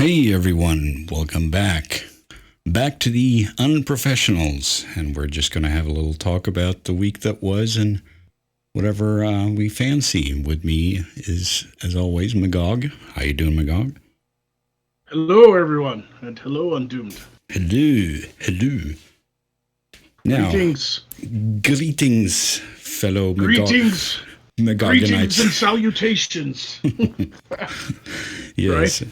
Hey everyone, welcome back. Back to the Unprofessionals, and we're just going to have a little talk about the week that was and whatever we fancy. With me is, as always, Magog. How you doing, Magog? Hello, everyone, and hello, Undoomed. Hello. Now, greetings, fellow Greetings, Magogonites. and salutations. Yes. Right?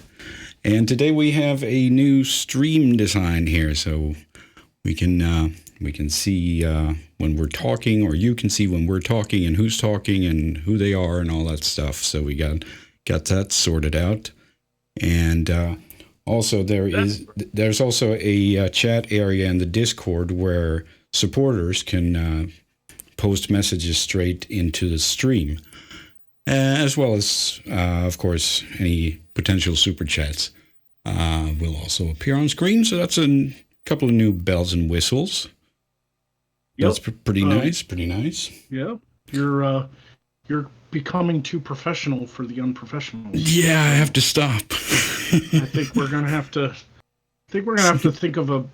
And today we have a new stream design here, so we can see when we're talking, or you can see when we're talking and who's talking and who they are and all that stuff. So we got that sorted out, and also there's also a chat area in the Discord where supporters can post messages straight into the stream, as well as of course any potential super chats will also appear on screen. So that's a couple of new bells and whistles. Yep. That's pretty nice. Pretty nice. Yeah, you're becoming too professional for the unprofessionals. Yeah, I have to stop. I think we're gonna have to. Think of a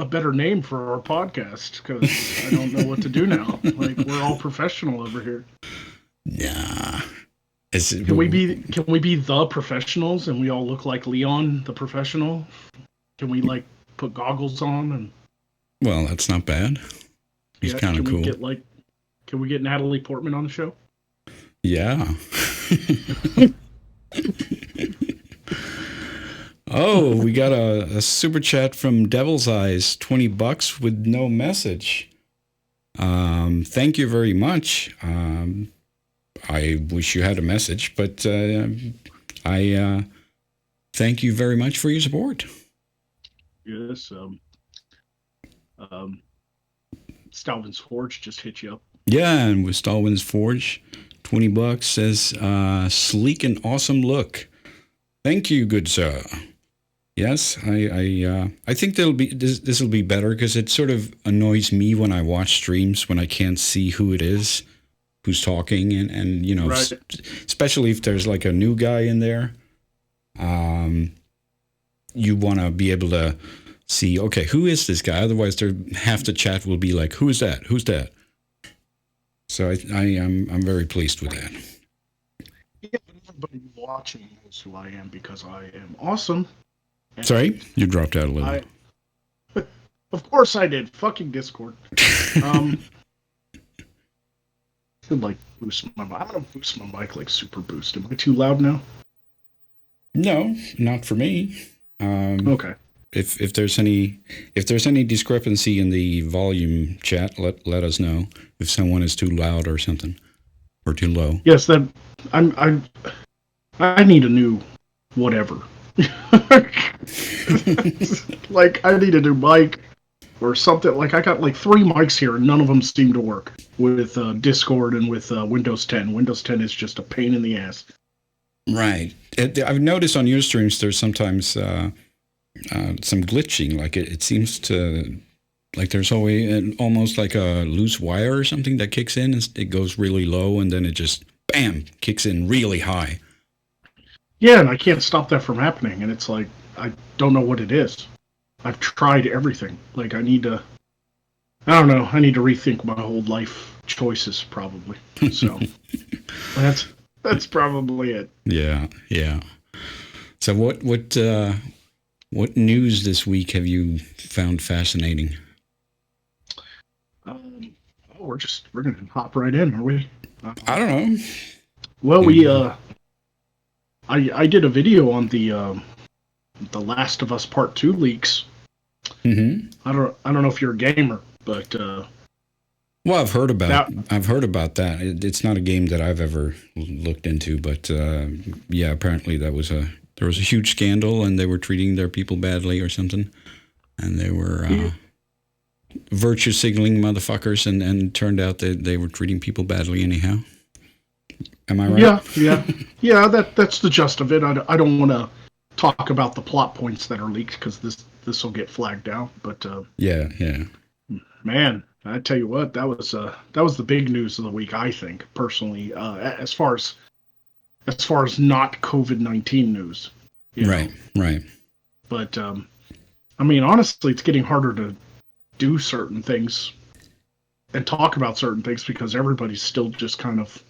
better name for our podcast, because I don't know what to do now. Like, we're all professional over here. Nah. Can we be the professionals and we all look like Leon the professional? Can we put goggles on and? Well, that's not bad. He's kind of cool. Can we get Natalie Portman on the show? Yeah. Oh, we got a super chat from Devil's Eyes, $20 with no message. Thank you very much. I wish you had a message, but I thank you very much for your support. Yes. Stalvin's Forge just hit you up. Yeah, and with Stalvin's Forge, $20 says sleek and awesome look. Thank you, good sir. Yes, I think this will be better, because it sort of annoys me when I watch streams when I can't see who it is who's talking, and you know, right. Especially if there's like a new guy in there, you want to be able to see, okay, who is this guy? Otherwise, half the chat will be like, who's that? So I'm very pleased with that. Yeah, everybody watching knows who I am, because I am awesome. Sorry, you dropped out a little. Of course I did. Fucking Discord. Boost my mic. I'm gonna boost my mic like super boost. Am I too loud now? No, not for me. Okay. If there's any discrepancy in the volume chat, let us know if someone is too loud or something, or too low. Yes, that I need a new whatever. Like, I need a new mic or something. Like, I got 3 mics here, and none of them seem to work with Discord and with Windows 10. Windows 10 is just a pain in the ass. Right. I've noticed on your streams there's sometimes some glitching. Like, it seems to, like, there's always almost like a loose wire or something that kicks in, and it goes really low, and then it just, bam, kicks in really high. Yeah, and I can't stop that from happening, and it's like, I don't know what it is. I've tried everything. Like, I need to rethink my whole life choices, probably. So, that's probably it. Yeah. So what news this week have you found fascinating? We're gonna hop right in, are we? I don't know. Well, I did a video on the Last of Us Part 2 leaks. Mm-hmm. I don't know if you're a gamer, but well, I've heard about that. It's not a game that I've ever looked into, but yeah, apparently there was a huge scandal, and they were treating their people badly or something, and they were virtue signaling motherfuckers, and turned out that they were treating people badly anyhow. Am I right? Yeah. That's the gist of it. I don't want to talk about the plot points that are leaked, because this will get flagged down. But yeah. Man, I tell you what, that was the big news of the week, I think, personally, as far as not COVID-19 news. Right. But I mean, honestly, it's getting harder to do certain things and talk about certain things because everybody's still just kind of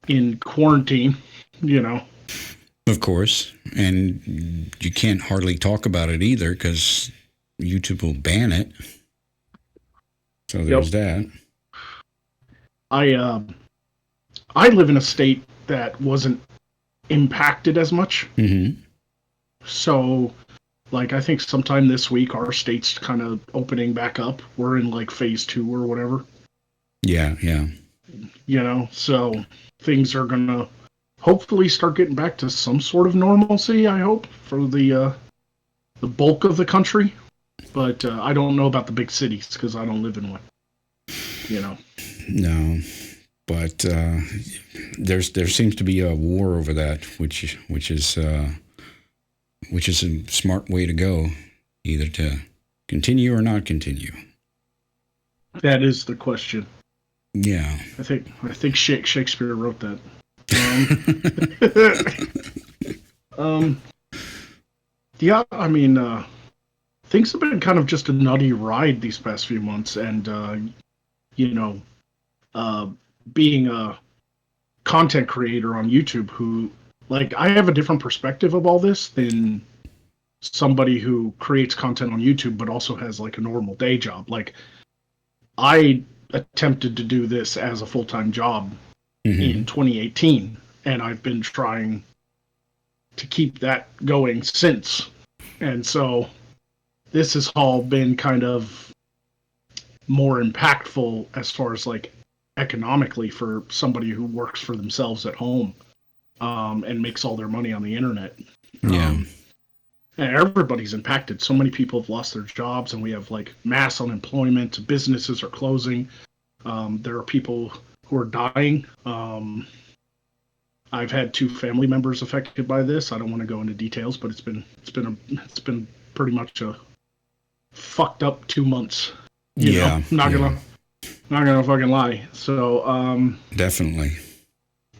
in quarantine, you know. Of course. And you can't hardly talk about it either because YouTube will ban it. So there's that. I I live in a state that wasn't impacted as much. Mm-hmm. So, like, I think sometime this week, our state's kind of opening back up. We're in like phase 2 or whatever, Yeah, yeah. you know? So things are going to hopefully start getting back to some sort of normalcy, I hope, for the bulk of the country. But I don't know about the big cities because I don't live in one, you know? No. But there seems to be a war over that, which is a smart way to go, either to continue or not continue. That is the question. Yeah. I think Shakespeare wrote that. Yeah, I mean, things have been kind of just a nutty ride these past few months, and you know, uh, being a content creator on YouTube, who like I have a different perspective of all this than somebody who creates content on YouTube but also has like a normal day job. Like I attempted to do this as a full-time job in 2018, and I've been trying to keep that going since. And so this has all been kind of more impactful as far as like economically for somebody who works for themselves at home, and makes all their money on the internet. Yeah. And everybody's impacted. So many people have lost their jobs, and we have like mass unemployment. Businesses are closing. There are people who are dying. I've had 2 family members affected by this. I don't want to go into details, but it's been pretty much a fucked up 2 months. You know, not gonna fucking lie. So definitely.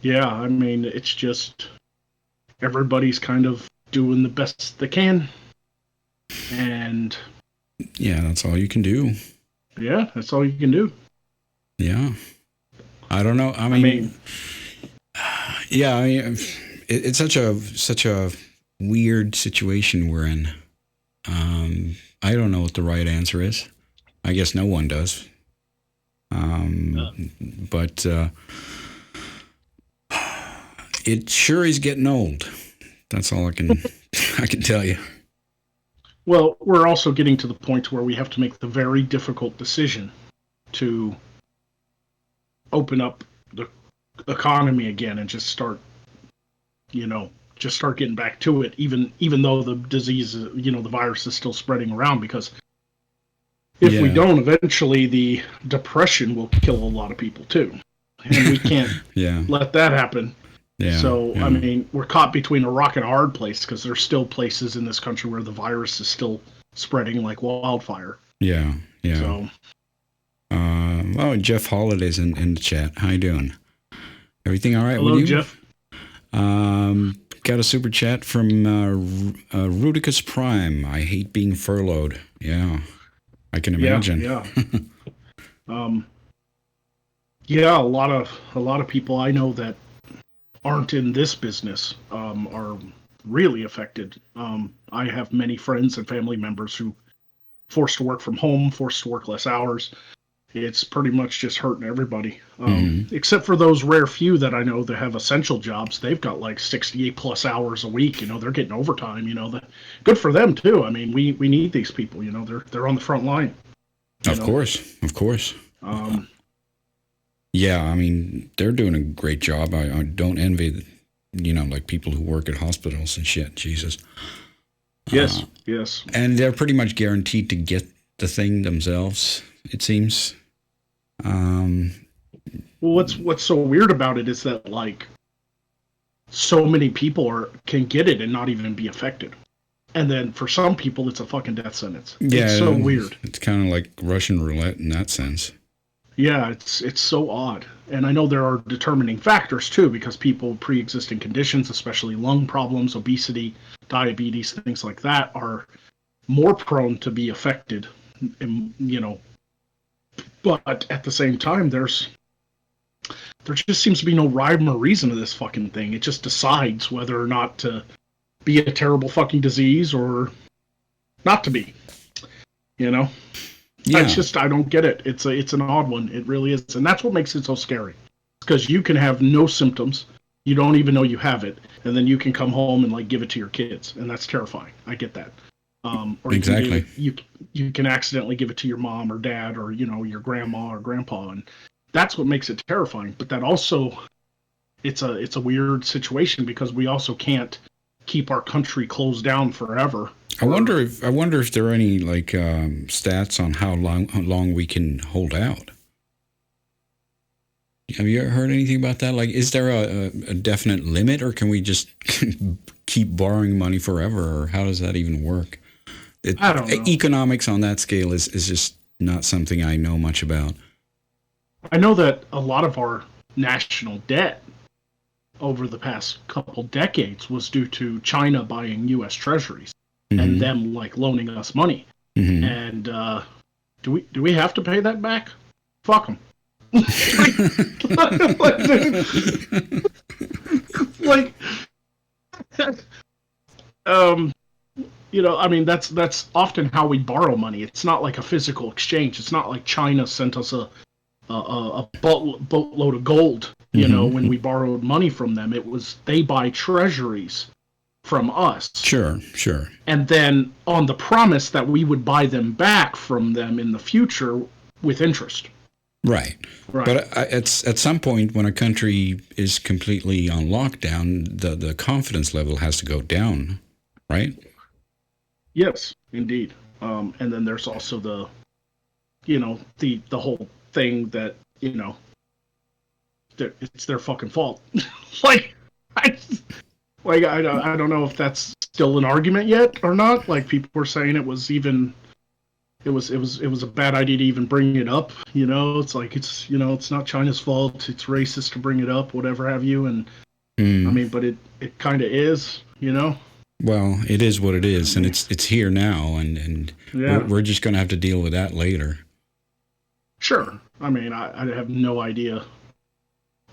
yeah, I mean, it's just everybody's kind of doing the best they can, and yeah, that's all you can do. Yeah, that's all you can do. Yeah, I don't know. I mean yeah, I mean, it's such a weird situation we're in. I don't know what the right answer is. I guess no one does. But it sure is getting old. That's all I can tell you. Well, we're also getting to the point where we have to make the very difficult decision to open up the economy again and just start, just start getting back to it, even though the disease, the virus is still spreading around, because if we don't, eventually the depression will kill a lot of people too. And we can't let that happen. Yeah. So, I mean, we're caught between a rock and a hard place, because there's still places in this country where the virus is still spreading like wildfire. Yeah. Yeah. So, Jeff Holiday's in the chat. How you doing? Everything all right hello, with you? Jeff. Got a super chat from Rudicus Prime. I hate being furloughed. Yeah, I can imagine. Yeah, a lot of people I know that aren't in this business are really affected. I have many friends and family members who forced to work from home, forced to work less hours. It's pretty much just hurting everybody, except for those rare few that I know that have essential jobs. They've got like 68 plus hours a week. They're getting overtime. Good for them too. I mean, we need these people. They're on the front line. Of course. Yeah, I mean, they're doing a great job. I don't envy, like people who work at hospitals and shit. Jesus. Yes. And they're pretty much guaranteed to get the thing themselves, it seems. Well, what's so weird about it is that like so many people can get it and not even be affected, and then for some people it's a fucking death sentence. Yeah, it's so weird. It's kind of like Russian roulette in that sense. Yeah, it's so odd. And I know there are determining factors too, because people with pre-existing conditions, especially lung problems, obesity, diabetes, things like that, are more prone to be affected. You know, but at the same time, there just seems to be no rhyme or reason to this fucking thing. It just decides whether or not to be a terrible fucking disease or not to be. You know, Yeah, I don't get it. It's an odd one. It really is, and that's what makes it so scary. Because you can have no symptoms, you don't even know you have it, and then you can come home and like give it to your kids, and that's terrifying. I get that. Or you can give exactly. it you can accidentally give it to your mom or dad or your grandma or grandpa, and that's what makes it terrifying. But that also it's a weird situation because we also can't keep our country closed down forever. For I wonder if there are any like stats on how long we can hold out. Have you ever heard anything about that? Like, is there a definite limit, or can we just keep borrowing money forever, or how does that even work? I don't know. Economics on that scale is just not something I know much about. I know that a lot of our national debt over the past couple decades was due to China buying U.S. treasuries and Hmm. them like loaning us money. Hmm. And do we have to pay that back? Fuck them. like, um, I mean, that's often how we borrow money. It's not like a physical exchange. It's not like China sent us a boatload of gold. When Hmm. we borrowed money from them, it was they buy treasuries from us, Sure, sure. and then on the promise that we would buy them back from them in the future with interest. Right. Right. But at some point, when a country is completely on lockdown, the confidence level has to go down, right? Yes, indeed. And then there's also the whole thing that it's their fucking fault. like, I I don't know if that's still an argument yet or not. Like people were saying it was a bad idea to even bring it up. It's like it's not China's fault. It's racist to bring it up, whatever have you. And I Mm. mean, but it kind of is. Well, it is what it I is, and mean, it's here now, and yeah, we're just gonna have to deal with that later. sure. I mean, I have no idea.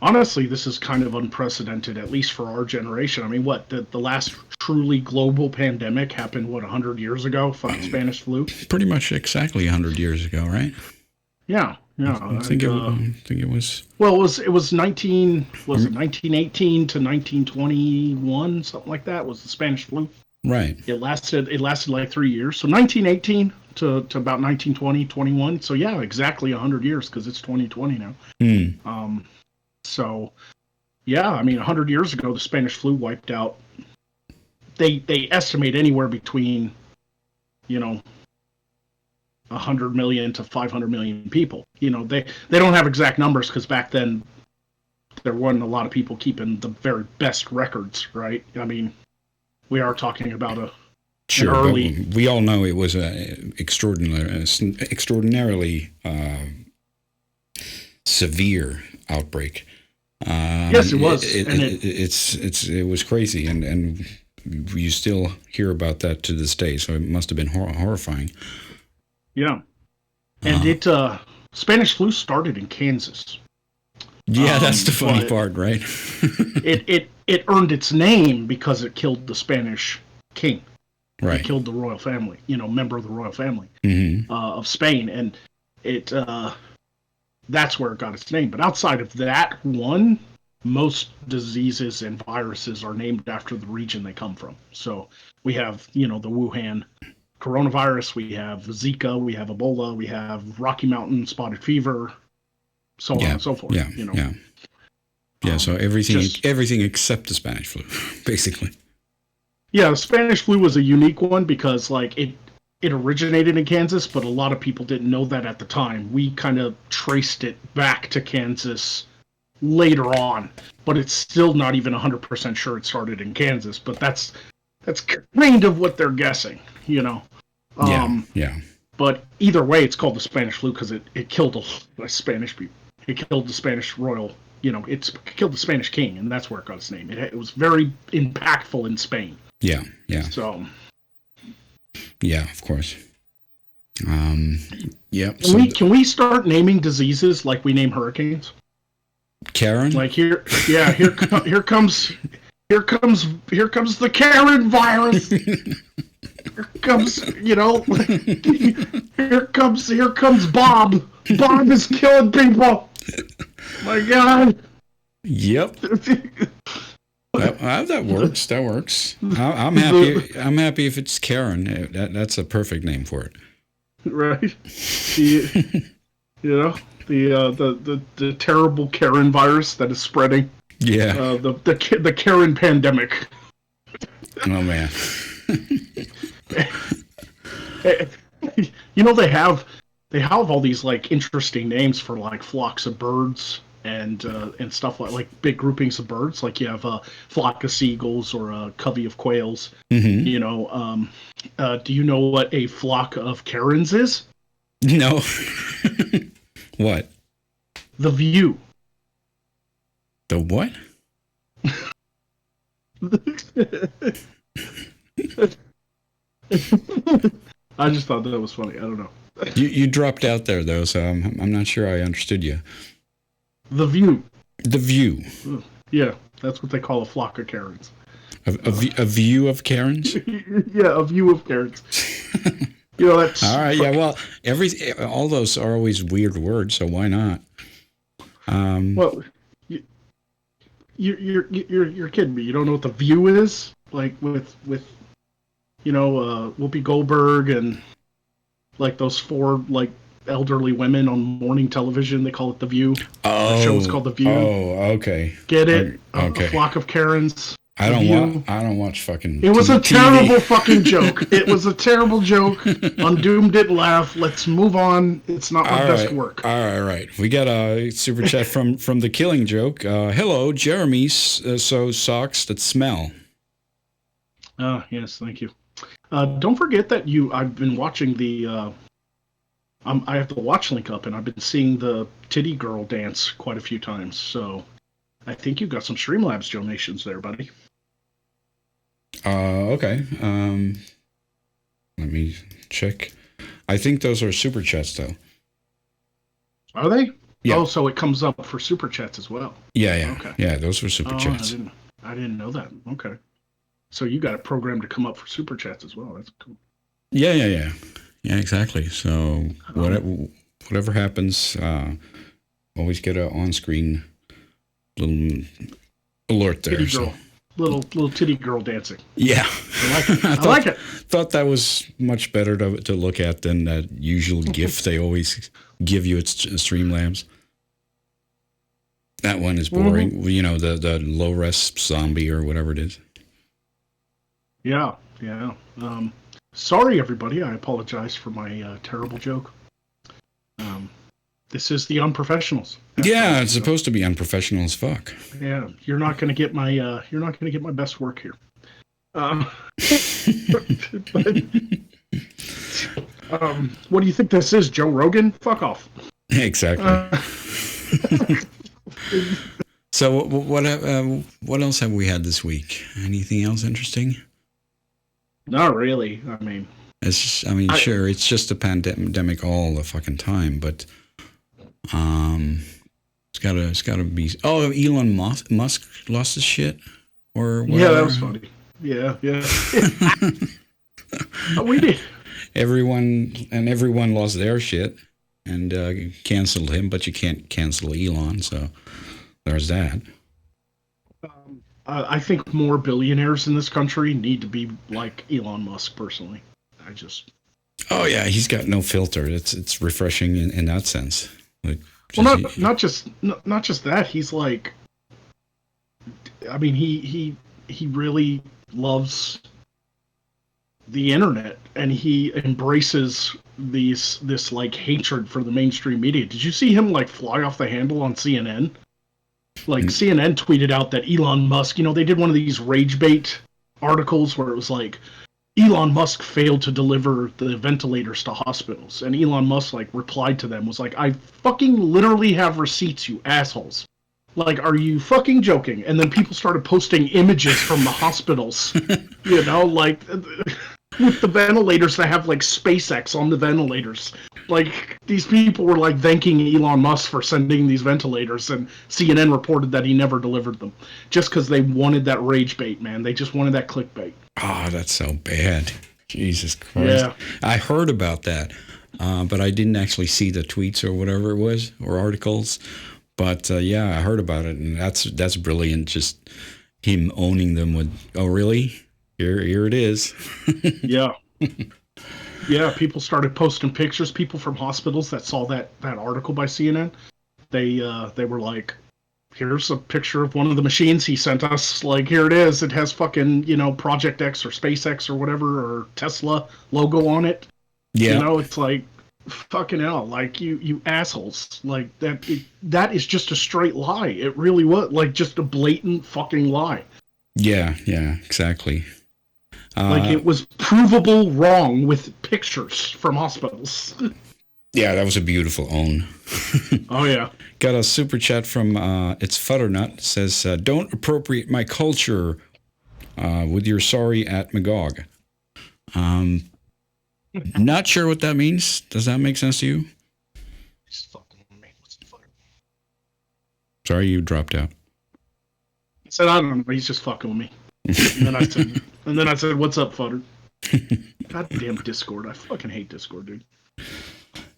Honestly, this is kind of unprecedented, at least for our generation. I mean, what the last truly global pandemic happened 100 years ago? Fucking Spanish flu. Pretty much exactly 100 years ago, right? Yeah, yeah, I think and I think it was well, it was 1918 to 1921, something like that. Was the Spanish flu? right. It lasted like 3 years. So 1918 to about 1920, 21. So yeah, exactly 100 years because it's 2020 now. Mm. Um, so yeah, I mean, 100 years ago, the Spanish flu wiped out. They estimate anywhere between you know 100 million to 500 million people. They don't have exact numbers because back then there weren't a lot of people keeping the very best records, right? I mean, we are talking about an Sure, but early. we all know it was a extraordinarily severe outbreak. Yes, it was, and It was crazy, and you still hear about that to this day. So it must have been horrifying. yeah, and Uh, it Spanish flu started in Kansas, yeah, that's the funny but part, right? it earned its name because it killed the Spanish king. It Right. killed the royal family, member of the royal family Hmm. of Spain, and it that's where it got its name. But outside of that one, most diseases and viruses are named after the region they come from. So we have, the Wuhan coronavirus, we have Zika, we have Ebola, we have Rocky Mountain spotted fever, so on Yeah, and so forth. yeah, yeah, yeah. So Just everything except the Spanish flu, basically. Yeah, the Spanish flu was a unique one because like it originated in Kansas, but a lot of people didn't know that at the time. We kind of traced it back to Kansas later on, but it's still not even 100% sure it started in Kansas, but that's kind of what they're guessing. Yeah, Um yeah. But either way, it's called the Spanish flu because it killed a Spanish people. It killed the Spanish royal. It killed the Spanish king, and that's where it got its name. It was very impactful in Spain. Yeah, yeah. So, yeah, of course. Yeah. Can we start naming diseases like we name hurricanes? Karen? Like here comes the Karen virus. Here comes Bob. Bob is killing people. My God. Yep. That works. That works. I'm happy. I'm happy if it's Karen. That's a perfect name for it. Right. The terrible Karen virus that is spreading. Yeah. The Karen pandemic. Oh man. They have all these like interesting names for like flocks of birds and stuff like big groupings of birds. Like you have a flock of seagulls or a covey of quails. Mm-hmm. Do you know what a flock of Karens is? No. What? The View. The what? I just thought that was funny. I don't know. You dropped out there though, so I'm not sure I understood you. The View. The View. Yeah, that's what they call a flock of Karens. A view of Karens? Yeah, a view of Karens. That's all right. Yeah, well, all those are always weird words, so why not? Well, you're kidding me. You don't know what the View is? Like with Whoopi Goldberg and like those four like elderly women on morning television. They call it The View. Oh, the show is called The View. Oh, okay. Get it? Okay. A flock of Karens. I don't watch fucking. It was a TV. terrible fucking joke. It was a terrible joke. Undoomed didn't laugh. Let's move on. It's not my best work. All right. We got a super chat from the Killing Joke. Hello, Jeremy. So socks that smell. Yes, thank you. Don't forget that I've been watching the. I have the watch link up, and I've been seeing the Titty Girl dance quite a few times. So, I think you got some Streamlabs donations there, buddy. Okay. Let me check. I think those are super chats, though. Are they? Yeah. Oh, so it comes up for super chats as well. Yeah. Okay. Yeah, those were super chats. I didn't know that. Okay. So you got a program to come up for super chats as well. That's cool. Yeah. Yeah, exactly. So whatever happens, always get a on-screen little alert there. Titty girl. Little titty girl dancing. Yeah. I like it. I like it. Thought that was much better to look at than that usual GIF they always give you at Streamlabs. That one is boring. Mm-hmm. The low-res zombie or whatever it is. Yeah. Sorry, everybody. I apologize for my terrible joke. This is the Unprofessionals. Yeah, it's supposed to be unprofessional as fuck. Yeah, you're not going to get my best work here. What do you think this is, Joe Rogan? Fuck off. Exactly. So what else have we had this week? Anything else interesting? Not really. I mean, sure, it's just a pandemic all the fucking time, but it's gotta be. Oh, Elon Musk lost his shit, or whatever. Yeah, that was funny. Yeah. We did. Everyone lost their shit and canceled him, but you can't cancel Elon, so there's that. I think more billionaires in this country need to be like Elon Musk. Personally, Oh yeah, he's got no filter. It's refreshing in that sense. Like, not just that. He's like, I mean, he really loves the internet, and he embraces this like hatred for the mainstream media. Did you see him like fly off the handle on CNN? Like CNN tweeted out that Elon Musk, they did one of these rage bait articles where it was like, Elon Musk failed to deliver the ventilators to hospitals, and Elon Musk like replied to them was like, "I fucking literally have receipts, you assholes. Like, are you fucking joking?" And then people started posting images from the hospitals, like with the ventilators that have like SpaceX on the ventilators. Like these people were like thanking Elon Musk for sending these ventilators, and CNN reported that he never delivered them just because they wanted that rage bait, man. They just wanted that clickbait. Oh, that's so bad. Jesus Christ. Yeah. I heard about that, but I didn't actually see the tweets or whatever it was or articles. But yeah, I heard about it, and that's brilliant. Just him owning them with, oh, really? Here it is. Yeah. Yeah, people started posting pictures. People from hospitals that saw that article by CNN, they were like, "Here's a picture of one of the machines he sent us. Like, here it is. It has fucking Project X or SpaceX or whatever or Tesla logo on it. Yeah. It's like fucking hell. Like you assholes. Like that is just a straight lie. It really was like just a blatant fucking lie. Yeah, exactly. Like it was provable wrong with pictures from hospitals. Yeah, that was a beautiful own. Oh yeah. Got a super chat from it's Futternut. It says, "Don't appropriate my culture with your sorry at Magog." Not sure what that means. Does that make sense to you? He's fucking with me. What's the fuck? Sorry, you dropped out. I said, I don't know. He's just fucking with me. And then I said, "What's up, Futter?" Goddamn Discord. I fucking hate Discord, dude.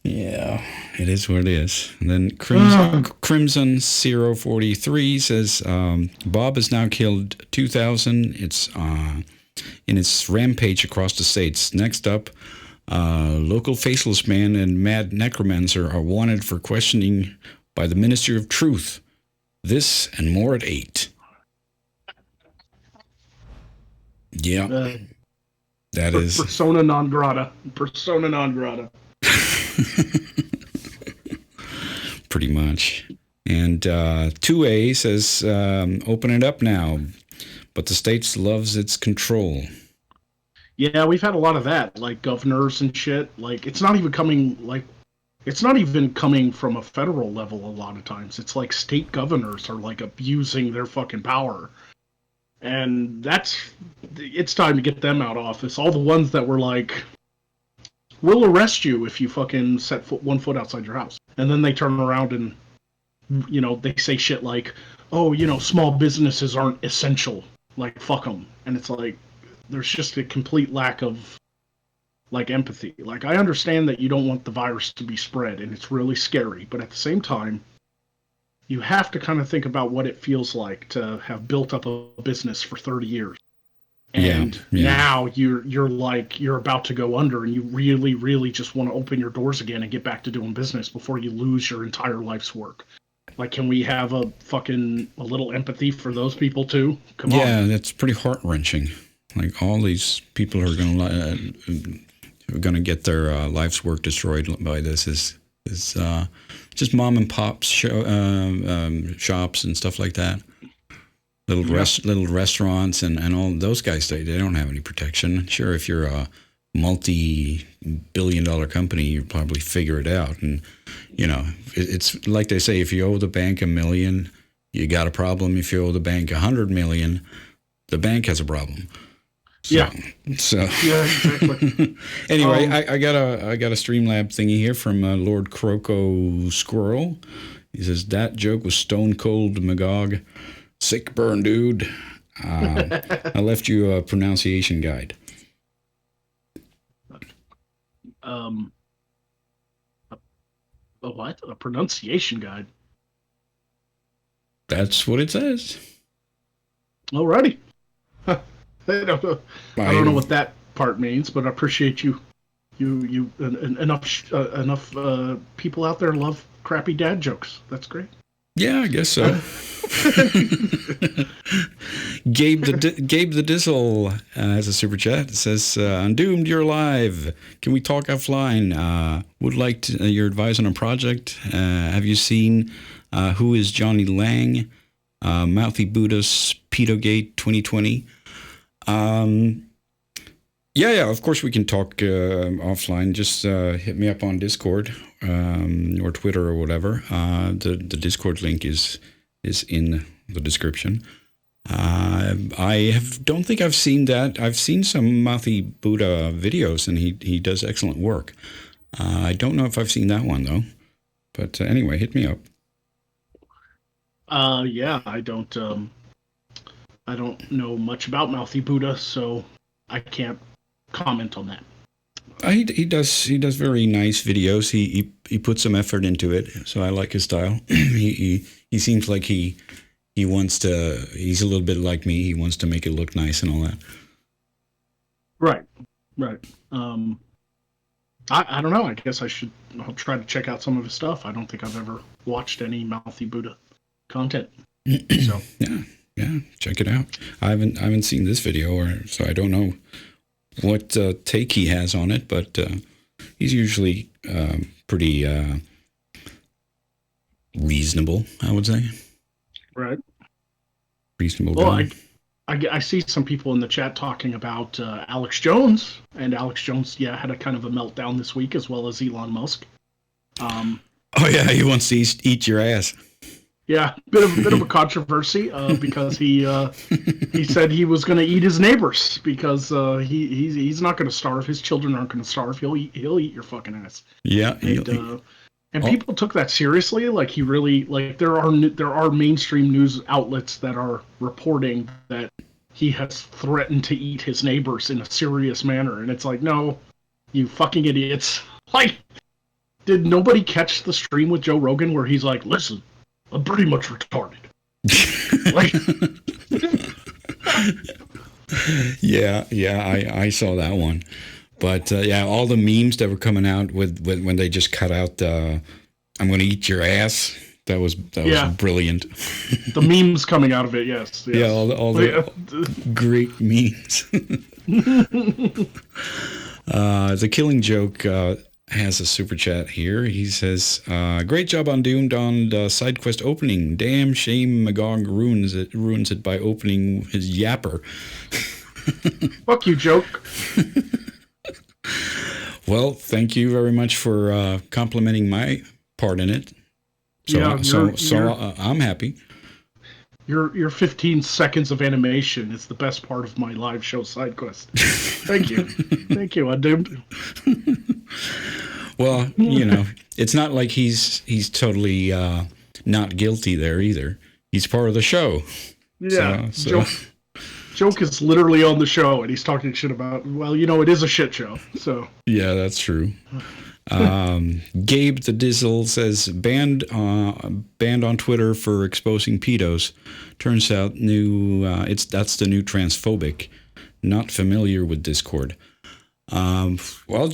Yeah, it is what it is. And then Crimson 043 says, Bob has now killed 2,000. It's in its rampage across the states. Next up, local faceless man and mad necromancer are wanted for questioning by the Ministry of Truth. This and more at 8. Yeah, that is persona non grata. Persona non grata. pretty much. And 2A says, open it up now, but the states loves its control. Yeah, we've had a lot of that, like governors and shit. Like it's not even coming from a federal level a lot of times. It's like state governors are like abusing their fucking power. And it's time to get them out of office. All the ones that were like, "We'll arrest you if you fucking set one foot outside your house." And then they turn around and, they say shit like, "Oh, small businesses aren't essential. Like, fuck them." And it's like, there's just a complete lack of, like, empathy. Like, I understand that you don't want the virus to be spread, and it's really scary. But at the same time, you have to kind of think about what it feels like to have built up a business for 30 years. And now you're about to go under, and you really, really just want to open your doors again and get back to doing business before you lose your entire life's work. Like, can we have a little empathy for those people too? Come on. Yeah, that's pretty heart-wrenching. Like, all these people who are gonna get their life's work destroyed by this is just mom and pop shops and stuff like that. Little restaurants and all those guys, they don't have any protection. Sure, if you're a multi-billion-dollar company, you probably figure it out. And it's like they say: if you owe the bank $1 million, you got a problem. If you owe the bank $100 million, the bank has a problem. So, yeah. Yeah, exactly. Anyway, I got a Streamlab thingy here from Lord Croco Squirrel. He says that joke was stone cold Magog. Sick burn, dude. I left you a pronunciation guide. A what? A pronunciation guide? That's what it says. Alrighty. I don't know what that part means, but I appreciate you. Enough people out there love crappy dad jokes. That's great. Yeah, I guess so. Gabe the Dizzle has a super chat. It says, "Undoomed, you're alive. Can we talk offline? Would like your advice on a project. Have you seen Who is Johnny Lang? Mouthy Buddha's Pedogate 2020." Yeah, yeah. Of course, we can talk offline. Just hit me up on Discord or Twitter or whatever. The Discord link is in the description. Don't think I've seen that. I've seen some Mouthy Buddha videos, and he does excellent work. I don't know if I've seen that one though. But anyway, hit me up. Yeah, I don't know much about Mouthy Buddha, so I can't comment on that. He does very nice videos. He puts some effort into it, so I like his style. He seems like he wants to. He's a little bit like me. He wants to make it look nice and all that. Right, right. I don't know. I guess I'll try to check out some of his stuff. I don't think I've ever watched any Mouthy Buddha content. So Yeah, yeah, check it out. I haven't seen this video, so I don't know what take he has on it, but he's usually pretty reasonable, I would say. right. Reasonable Well, guy. I see some people in the chat talking about Alex Jones, and Alex Jones, yeah, had a kind of a meltdown this week, as well as Elon Musk. Um, Oh yeah, he wants to eat your ass. yeah, bit of a controversy because he said he was going to eat his neighbors because he's not going to starve. His children aren't going to starve. He'll eat your fucking ass. Yeah, And oh, people took that seriously. Like he really like there are mainstream news outlets that are reporting that he has threatened to eat his neighbors in a serious manner, and it's like, no, you fucking idiots! Like, did nobody catch the stream with Joe Rogan where he's like, listen, I'm pretty much retarded. Like, yeah. I saw that one, but yeah, all the memes that were coming out with when they just cut out "I'm going to eat your ass." That was yeah, brilliant. the memes coming out of it, yes, Yeah, yes. all Yeah. the great memes. The Killing Joke has a super chat here. He says, "Great job on Doomed on the side quest opening. Damn shame Magog ruins it by opening his yapper." Fuck you, joke. Well, thank you very much for complimenting my part in it. So Yeah, I'm happy. your 15 seconds of animation is the best part of my live show side quest. Thank you, thank you, Undoomed. Well, it's not like he's totally not guilty there either. He's part of the show. Yeah, So joke is literally on the show, and he's talking shit about. Well, it is a shit show. So yeah, that's true. Gabe the Dizzle says banned on Twitter for exposing pedos. Turns out that's the new transphobic. Not familiar with Discord. Well,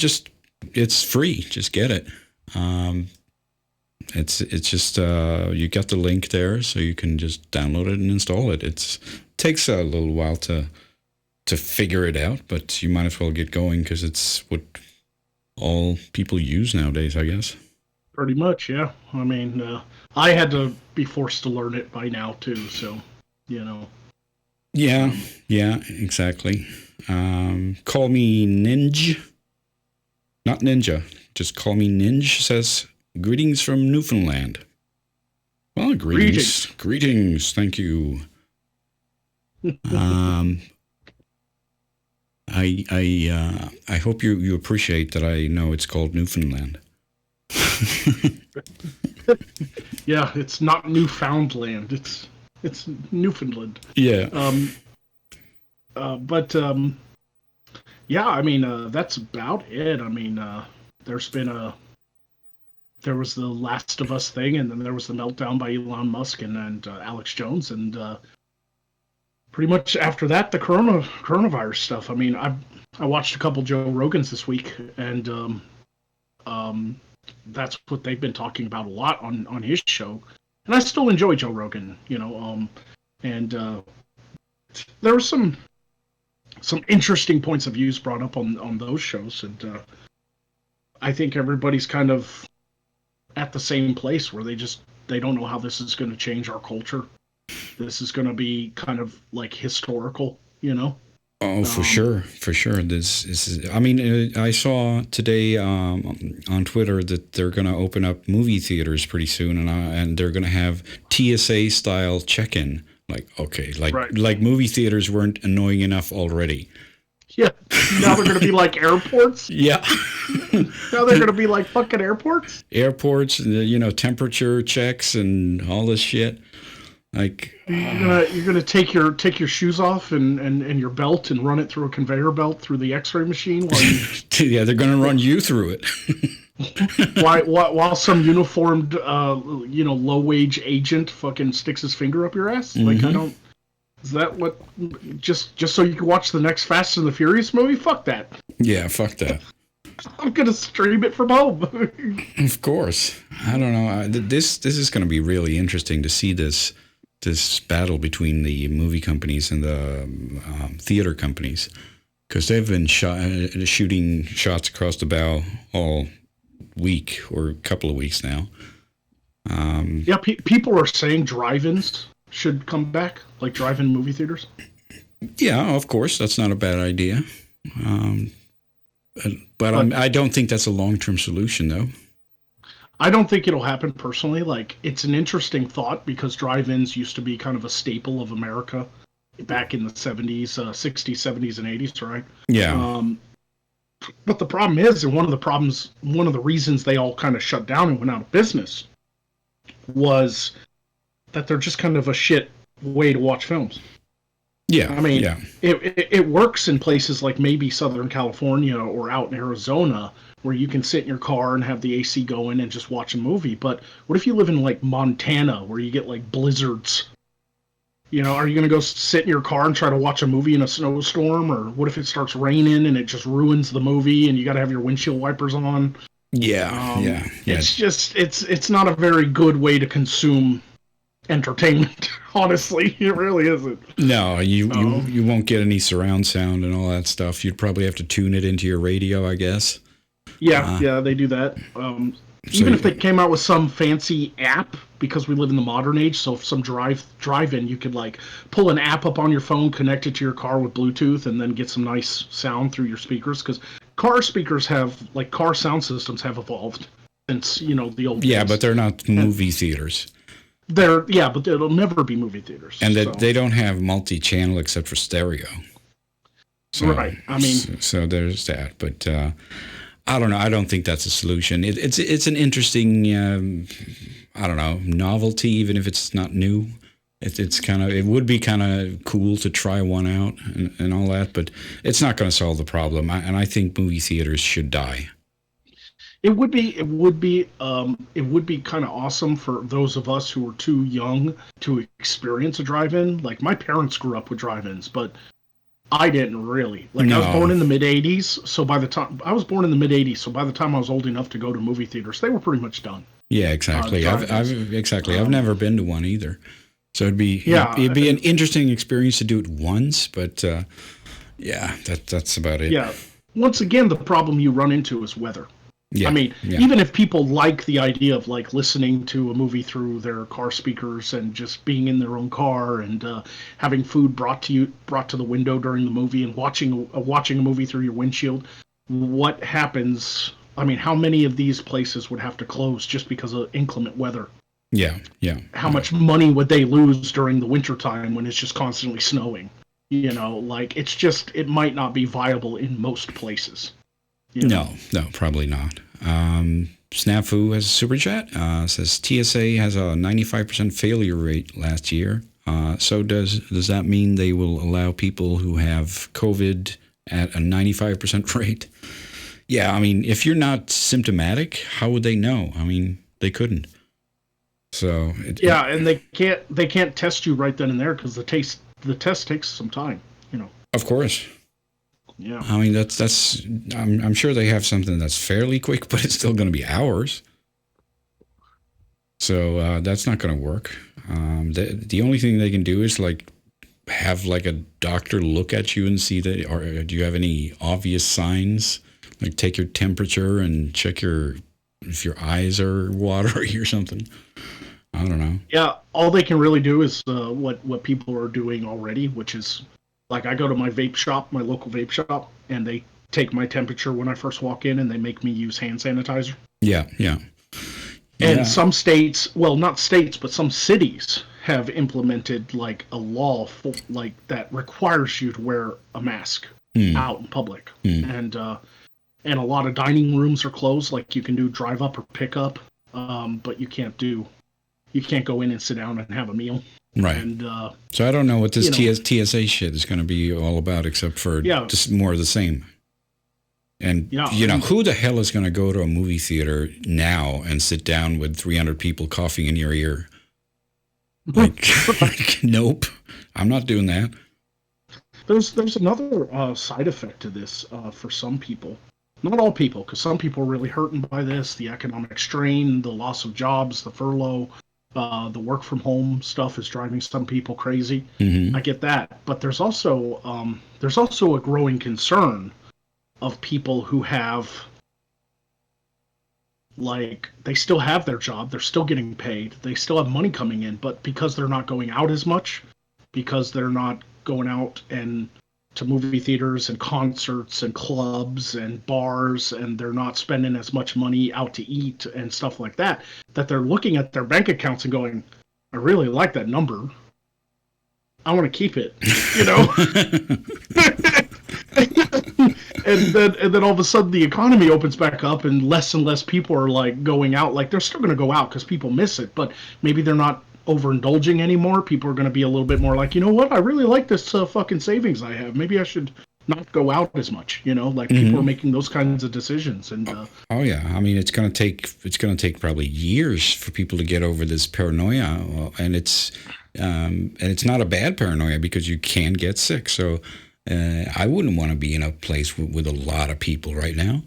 it's free. Just get it. It's just you got the link there, so you can just download it and install it. It takes a little while to figure it out, but you might as well get going because it's what all people use nowadays, I guess. pretty much, yeah. I mean, I had to be forced to learn it by now too. So, you know. Yeah, yeah, exactly. Call me Ninja. Not Ninja. Just call me Ninja, says, greetings from Newfoundland. Well, greetings. Thank you. I hope you appreciate that I know it's called Newfoundland. Yeah, it's not Newfoundland. It's Newfoundland. Yeah. But yeah, I mean, that's about it. I mean, there was the Last of Us thing, and then there was the meltdown by Elon Musk and Alex Jones, and pretty much after that, the coronavirus stuff. I mean, I watched a couple Joe Rogans this week, and that's what they've been talking about a lot on his show, and I still enjoy Joe Rogan, and there were some interesting points of views brought up on those shows, and I think everybody's kind of at the same place where they don't know how this is going to change our culture. This is going to be kind of like historical, Oh, for sure, for sure. This is. I mean, I saw today on Twitter that they're going to open up movie theaters pretty soon, and they're going to have TSA style check-in. Like, okay, Right. like movie theaters weren't annoying enough already. Yeah. Now they're going to be like airports. Yeah. Now they're going to be like fucking airports. Airports, temperature checks and all this shit. Like, You're gonna take your shoes off and your belt and run it through a conveyor belt through the X-ray machine while you yeah, they're going to run you through it. while some uniformed low wage agent fucking sticks his finger up your ass. Like I don't. Is that what? Just so you can watch the next Fast and the Furious movie? Fuck that. Yeah, fuck that. I'm gonna stream it from home. Of course. I don't know. This is going to be really interesting to see this battle between the movie companies and the theater companies, because they've been shooting shots across the bow all week or a couple of weeks now. Yeah, people are saying drive-ins should come back, like drive-in movie theaters. Yeah, of course, that's not a bad idea. But I don't think that's a long-term solution, though. I don't think it'll happen personally. Like, it's an interesting thought because drive-ins used to be kind of a staple of America back in the 70s, 60s, 70s, and 80s, right? Yeah. But the problem is, and one of the reasons they all kind of shut down and went out of business was that they're just kind of a shit way to watch films. Yeah. I mean, yeah. it works in places like maybe Southern California or out in Arizona where you can sit in your car and have the AC going and just watch a movie. But what if you live in like Montana where you get like blizzards? Are you going to go sit in your car and try to watch a movie in a snowstorm? Or what if it starts raining and it just ruins the movie and you got to have your windshield wipers on? Yeah. It's just, it's not a very good way to consume entertainment. Honestly, it really isn't. No, you won't get any surround sound and all that stuff. You'd probably have to tune it into your radio, I guess. Yeah, they do that. Even if they came out with some fancy app, because we live in the modern age, so if some drive-in, you could like pull an app up on your phone, connect it to your car with Bluetooth, and then get some nice sound through your speakers. Because car speakers car sound systems have evolved since the old days. But they're not movie theaters. But it'll never be movie theaters. And they don't have multi-channel except for stereo. So, right. I mean, so there's that. But I don't know. I don't think that's a solution. It's an interesting, novelty, even if it's not new. It would be kind of cool to try one out and all that, but it's not going to solve the problem. And I think movie theaters should die. It would be kind of awesome for those of us who were too young to experience a drive-in. Like my parents grew up with drive-ins, but I didn't really. Like no. I was born in the mid '80s, so by the time I was old enough to go to movie theaters, they were pretty much done. Yeah, exactly. I've never been to one either, so it'd be an interesting experience to do it once, but that's about it. Yeah. Once again, the problem you run into is weather. Yeah, I mean, even if people like the idea of like listening to a movie through their car speakers and just being in their own car and having food brought to the window during the movie and watching a movie through your windshield, what happens? I mean, how many of these places would have to close just because of inclement weather? Yeah. How much money would they lose during the wintertime when it's just constantly snowing? It might not be viable in most places. No, probably not. Snafu has a super chat. Says TSA has a 95% failure rate last year. So does that mean they will allow people who have COVID at a 95% rate? Yeah, I mean, if you're not symptomatic, how would they know? I mean, they couldn't. So and they can't test you right then and there because the test takes some time. Of course. Yeah. I mean, that's. I'm sure they have something that's fairly quick, but it's still going to be hours. So that's not going to work. The only thing they can do is like have like a doctor look at you and see that, or do you have any obvious signs? Like take your temperature and check if your eyes are watery or something. I don't know. Yeah, all they can really do is what people are doing already, which is Like I go to my vape shop, my local vape shop, and they take my temperature when I first walk in, and they make me use hand sanitizer. Yeah, yeah, And yeah. some states, well, not states, but some cities have implemented like a law for, like that requires you to wear a mask Hmm. out in public. Hmm. And a lot of dining rooms are closed. Like you can do drive up or pick up, but you can't go in and sit down and have a meal. Right. And So I don't know what this you know, TSA shit is going to be all about, except for yeah, just more of the same. And, yeah, who the hell is going to go to a movie theater now and sit down with 300 people coughing in your ear? Like, nope, I'm not doing that. there's another side effect to this for some people. Not all people, because some people are really hurting by this. The economic strain, the loss of jobs, the furlough, the work from home stuff is driving some people crazy. Mm-hmm. I get that, but there's also a growing concern of people who have like they still have their job, they're still getting paid, they still have money coming in, but because they're not going out as much, because they're not going out and to movie theaters and concerts and clubs and bars, and they're not spending as much money out to eat and stuff like that, that they're looking at their bank accounts and going, I really like that number, I want to keep it, you know. And then all of a sudden the economy opens back up and less people are like going out. Like they're still going to go out because people miss it, but maybe they're not overindulging anymore. People are going to be a little bit more like, you know what, I really like this fucking savings I have, maybe I should not go out as much, you know. Like people are Mm-hmm. making those kinds of decisions. And Oh yeah, I mean it's going to take probably years for people to get over this paranoia, and it's not a bad paranoia because you can get sick. So I wouldn't want to be in a place with a lot of people right now,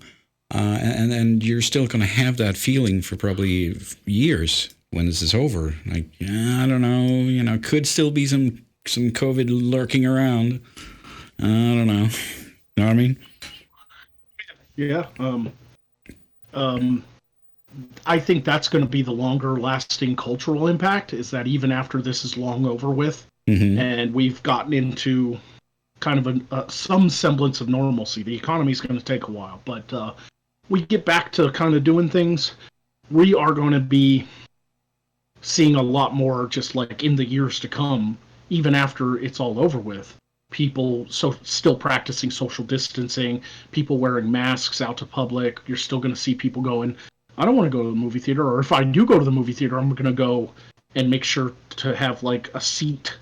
and you're still going to have that feeling for probably years when this is over. Like I don't know, could still be some COVID lurking around. I don't know. Know what I mean? yeah, um, I think that's going to be the longer lasting cultural impact, is that even after this is long over with Mm-hmm. and we've gotten into kind of some semblance of normalcy. The economy's going to take a while, but we get back to kind of doing things. We are going to be seeing a lot more, just like in the years to come, even after it's all over with. People still practicing social distancing, people wearing masks out to public. You're still going to see people going, I don't want to go to the movie theater, or if I do go to the movie theater, I'm going to go and make sure to have like a seat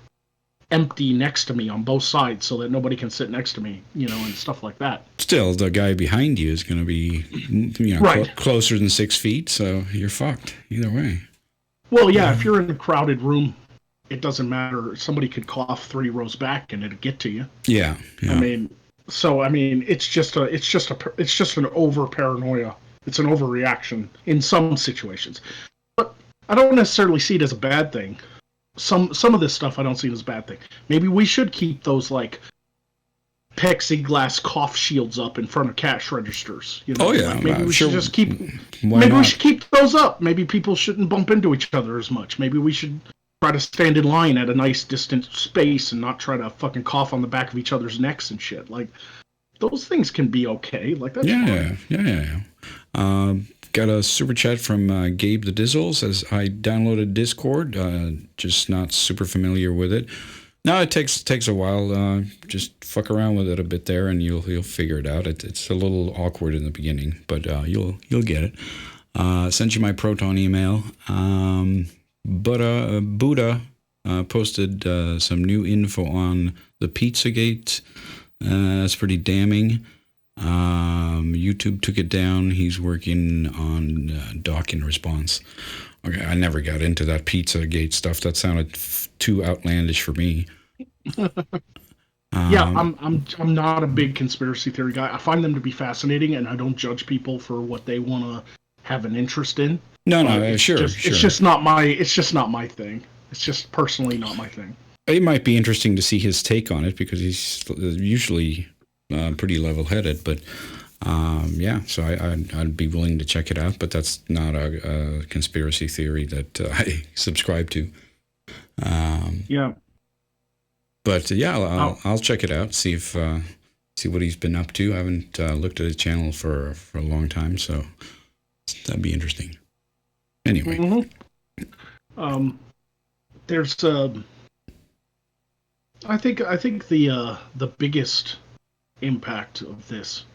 empty next to me on both sides so that nobody can sit next to me, you know, and stuff like that. Still, the guy behind you is going to be, Right. closer than 6 feet, so you're fucked either way. Well, yeah, if you're in a crowded room, it doesn't matter. Somebody could cough 3 rows back and it'd get to you. Yeah, I yeah. mean, it's just an over paranoia. It's an overreaction in some situations. But I don't necessarily see it as a bad thing. Some of this stuff I don't see it as a bad thing. Maybe we should keep those like plexiglass cough shields up in front of cash registers. You know, Oh yeah, like maybe we sure. should just keep. Why Maybe we not? should keep those up. Maybe people shouldn't bump into each other as much. Maybe we should try to stand in line at a nice distant space and not try to fucking cough on the back of each other's necks and shit. Like those things can be okay. Like that's Yeah, fine. yeah. Got a super chat from Gabe the Dizzle. Says I downloaded Discord, just not super familiar with it. No, it takes a while. Just fuck around with it a bit there, and you'll figure it out. It's a little awkward in the beginning, but you'll get it. Sent you my Proton email. But Buddha posted some new info on the Pizzagate. That's pretty damning. YouTube took it down. He's working on doc in response. Okay, I never got into that Pizzagate stuff. That sounded too outlandish for me. Yeah, I'm not a big conspiracy theory guy. I find them to be fascinating, and I don't judge people for what they want to have an interest in. No, But sure. it's just not my thing. It's just personally not my thing. It might be interesting to see his take on it because he's usually pretty level-headed. But yeah, so I'd be willing to check it out. But that's not a conspiracy theory that I subscribe to. Yeah. But yeah, Oh. I'll check it out. See what he's been up to. I haven't looked at his channel for a long time, so that'd be interesting. Anyway. Mm-hmm. There's I think the biggest impact of this,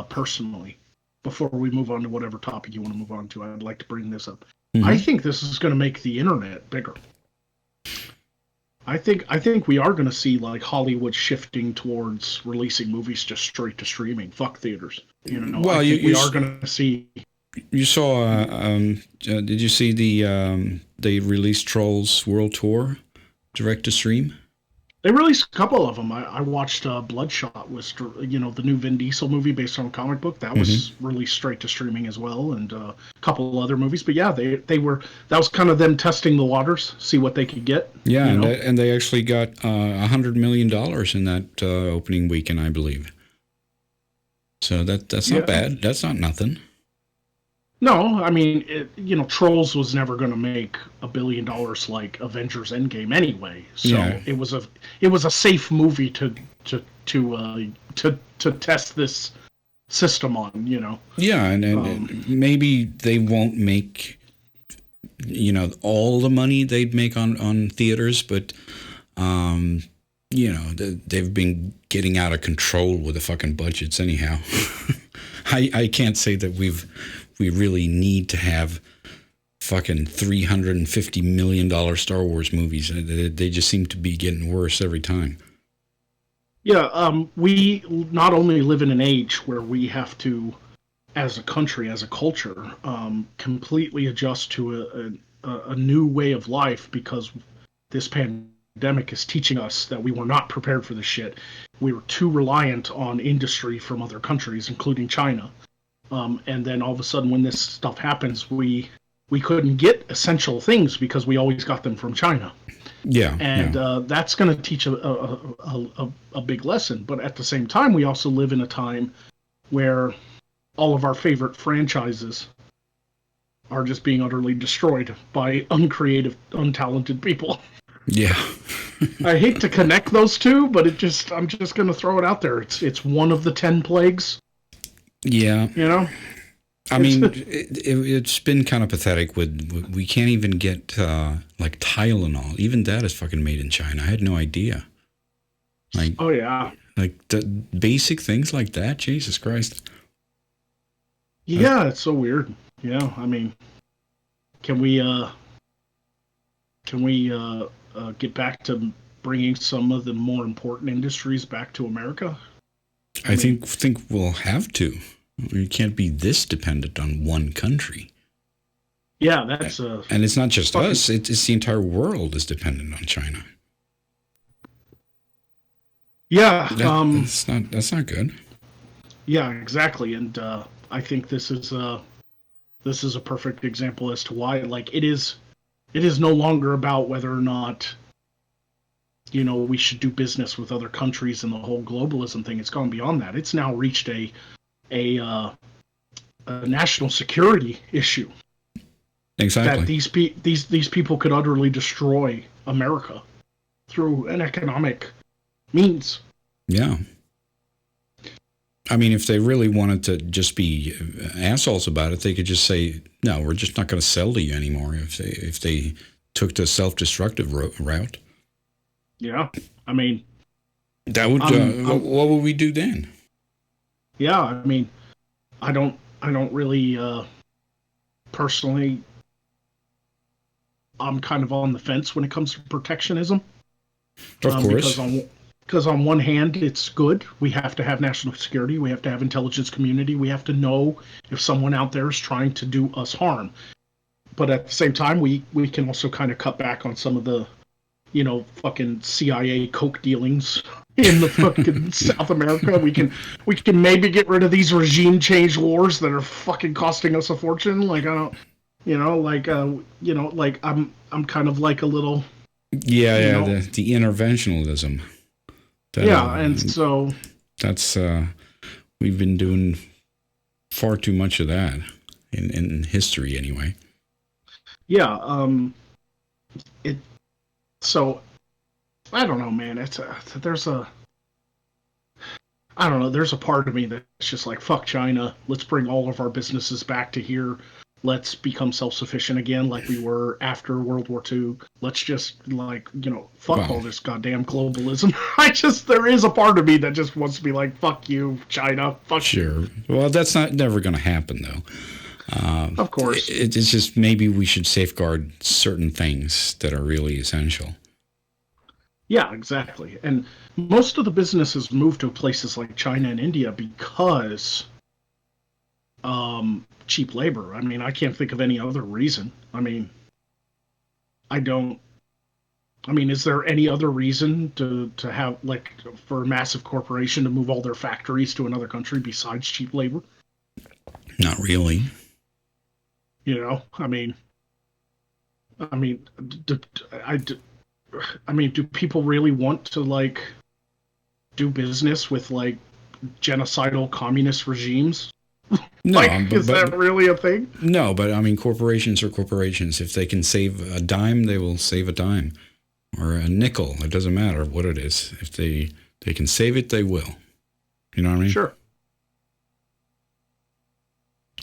personally, before we move on to whatever topic you want to move on to, I'd like to bring this up. I Mm-hmm. think this is going to make the internet bigger. I think we are going to see like Hollywood shifting towards releasing movies just straight to streaming. Fuck theaters. I Well, think we are going to see. you saw. Did you see they released Trolls World Tour direct to stream? They released a couple of them. I watched Bloodshot, was the new Vin Diesel movie based on a comic book that Mm-hmm. was released straight to streaming as well, and a couple other movies. But yeah, they were that was kind of them testing the waters, see what they could get. Yeah, You and know, they actually got $100 million in that opening weekend, I believe. So that's not yeah. bad. That's not nothing. No, I mean, Trolls was never going to make $1 billion like Avengers Endgame anyway. Yeah, So it was a safe movie to test this system on. yeah, and Um, maybe they won't make all the money they'd make on theaters, but they've been getting out of control with the fucking budgets anyhow. I can't say that we really need to have fucking $350 million Star Wars movies. They just seem to be getting worse every time. Yeah, we not only live in an age where we have to, as a country, as a culture, completely adjust to a new way of life because this pandemic is teaching us that we were not prepared for this shit. We were too reliant on industry from other countries, including China. And then all of a sudden, when this stuff happens, we couldn't get essential things because we always got them from China. Yeah, And yeah, that's going to teach a big lesson. But at the same time, we also live in a time where all of our favorite franchises are just being utterly destroyed by uncreative, untalented people. yeah, I hate to connect those two, but I'm just going to throw it out there. It's one of the 10 plagues. yeah. You know, I it's mean, it's been kind of pathetic. We can't even get like Tylenol. Even that is fucking made in China. I had no idea. Like oh yeah, the basic things like that. Jesus Christ. yeah. It's so weird. Yeah, I mean, can we get back to bringing some of the more important industries back to America? I think we'll have to. We can't be this dependent on one country. Yeah, that's And it's not just fucking, us. It's the entire world is dependent on China. yeah. That's not good. Yeah, exactly. And I think this is a perfect example as to why, like, it is no longer about whether or not we should do business with other countries and the whole globalism thing. It's gone beyond that. It's now reached a national security issue Exactly. that these people could utterly destroy America through an economic means. Yeah. I mean, if they really wanted to just be assholes about it, they could just say, "No, we're just not going to sell to you anymore." If they took the self-destructive route, Yeah, I mean, that would what would we do then? yeah, I mean, I don't really personally. I'm kind of on the fence when it comes to protectionism. Of course. Because on one hand, it's good. We have to have national security. We have to have intelligence community. We have to know if someone out there is trying to do us harm. But at the same time, we can also kind of cut back on some of the, fucking CIA coke dealings in the fucking South America. We can maybe get rid of these regime change wars that are fucking costing us a fortune. Like I don't, like I'm kind of like a little, Yeah, you yeah, know, the interventionism. yeah, and so That's we've been doing far too much of that in history anyway. yeah, it so I don't know, man. There's a I don't know. There's a part of me that's just like, fuck China. Let's bring all of our businesses back to here. Let's become self sufficient again, like we were after World War II. Let's just like fuck Well, all this goddamn globalism. There is a part of me that just wants to be like, fuck you, China. Fuck you. sure. Well, that's not never going to happen, though. Of course. It's just maybe we should safeguard certain things that are really essential. Yeah, exactly. And most of the businesses move to places like China and India because cheap labor. I mean, I can't think of any other reason. I don't. I mean, is there any other reason to have like for a massive corporation to move all their factories to another country besides cheap labor? Not really. You know, I mean, do, I, I mean, do people really want to like do business with like genocidal communist regimes? No, Like, is that really a thing? no, but I mean, corporations are corporations. If they can save a dime, they will save a dime or a nickel. It doesn't matter what it is. If they can save it, they will. You know what I mean? Sure.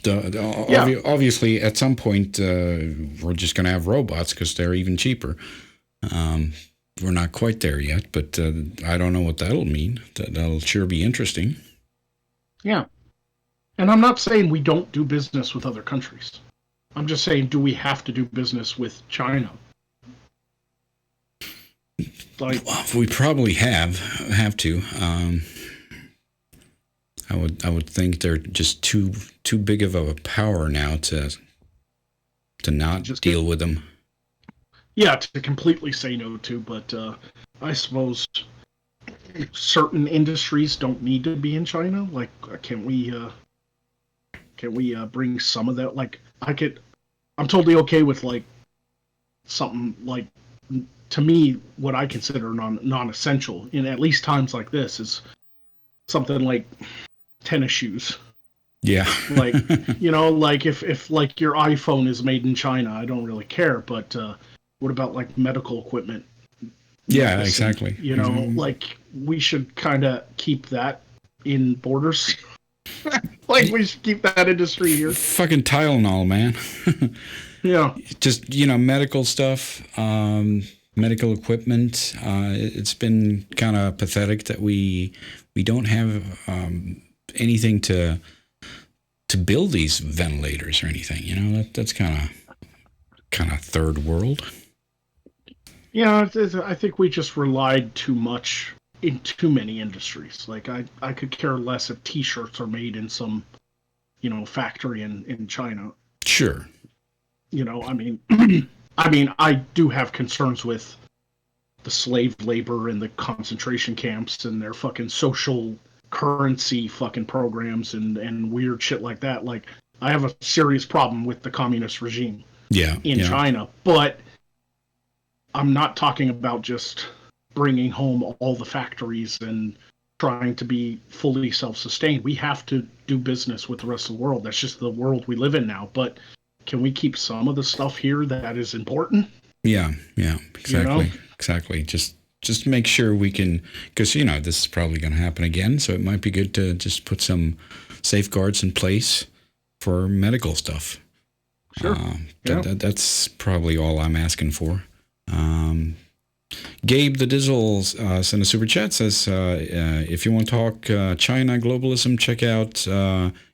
Yeah. Obviously, at some point, we're just going to have robots because they're even cheaper. Um, we're not quite there yet, but I don't know what that'll mean. That'll sure be interesting. Yeah. And I'm not saying we don't do business with other countries. I'm just saying, do we have to do business with China? Like, We probably have to. I would think they're just too big of a power now to not just deal with them. yeah, to completely say no to. But I suppose certain industries don't need to be in China. Like, can we bring some of that? Like, I'm totally okay with like something like to me what I consider non-essential in at least times like this is something like tennis shoes. Yeah. Like, like if like your iPhone is made in China, I don't really care. But what about like medical equipment? Yeah, Medicine, exactly. Mm-hmm. like we should kind of keep that in borders. Like we should keep that industry here. Fucking Tylenol, man. Yeah. Just medical stuff, medical equipment. It's been kind of pathetic that we don't have anything to build these ventilators or anything. That's kind of third world. Yeah, I think we just relied too much in too many industries. Like I could care less if T-shirts are made in some factory in China. Sure. I mean, I do have concerns with the slave labor and the concentration camps and their fucking social currency fucking programs and weird shit like that. Like I have a serious problem with the communist regime Yeah. in Yeah. China, but I'm not talking about just bringing home all the factories and trying to be fully self-sustained. We have to do business with the rest of the world. That's just the world we live in now. But can we keep some of the stuff here that is important? Yeah. Yeah. You know? Exactly. Exactly. Just make sure we can, because this is probably going to happen again. So it might be good to just put some safeguards in place for medical stuff. Sure. That's probably all I'm asking for. Gabe the Dizzle sent a super chat, says, if you want to talk China globalism, check out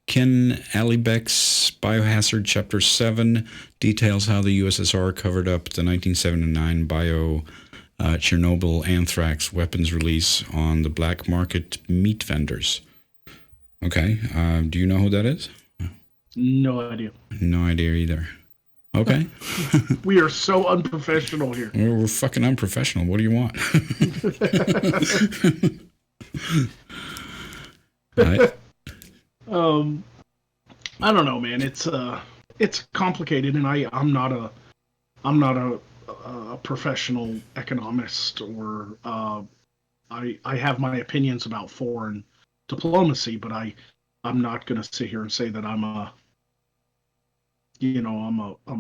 Ken Alibek's Biohazard Chapter 7, details how the USSR covered up the 1979 Chernobyl anthrax weapons release on the black market meat vendors. Okay, do you know who that is? No idea. No idea either. Okay. We are so unprofessional here. We're fucking unprofessional. What do you want? I don't know, man. It's complicated, and I'm not a professional economist or I have my opinions about foreign diplomacy, but I'm not going to sit here and say that I'm a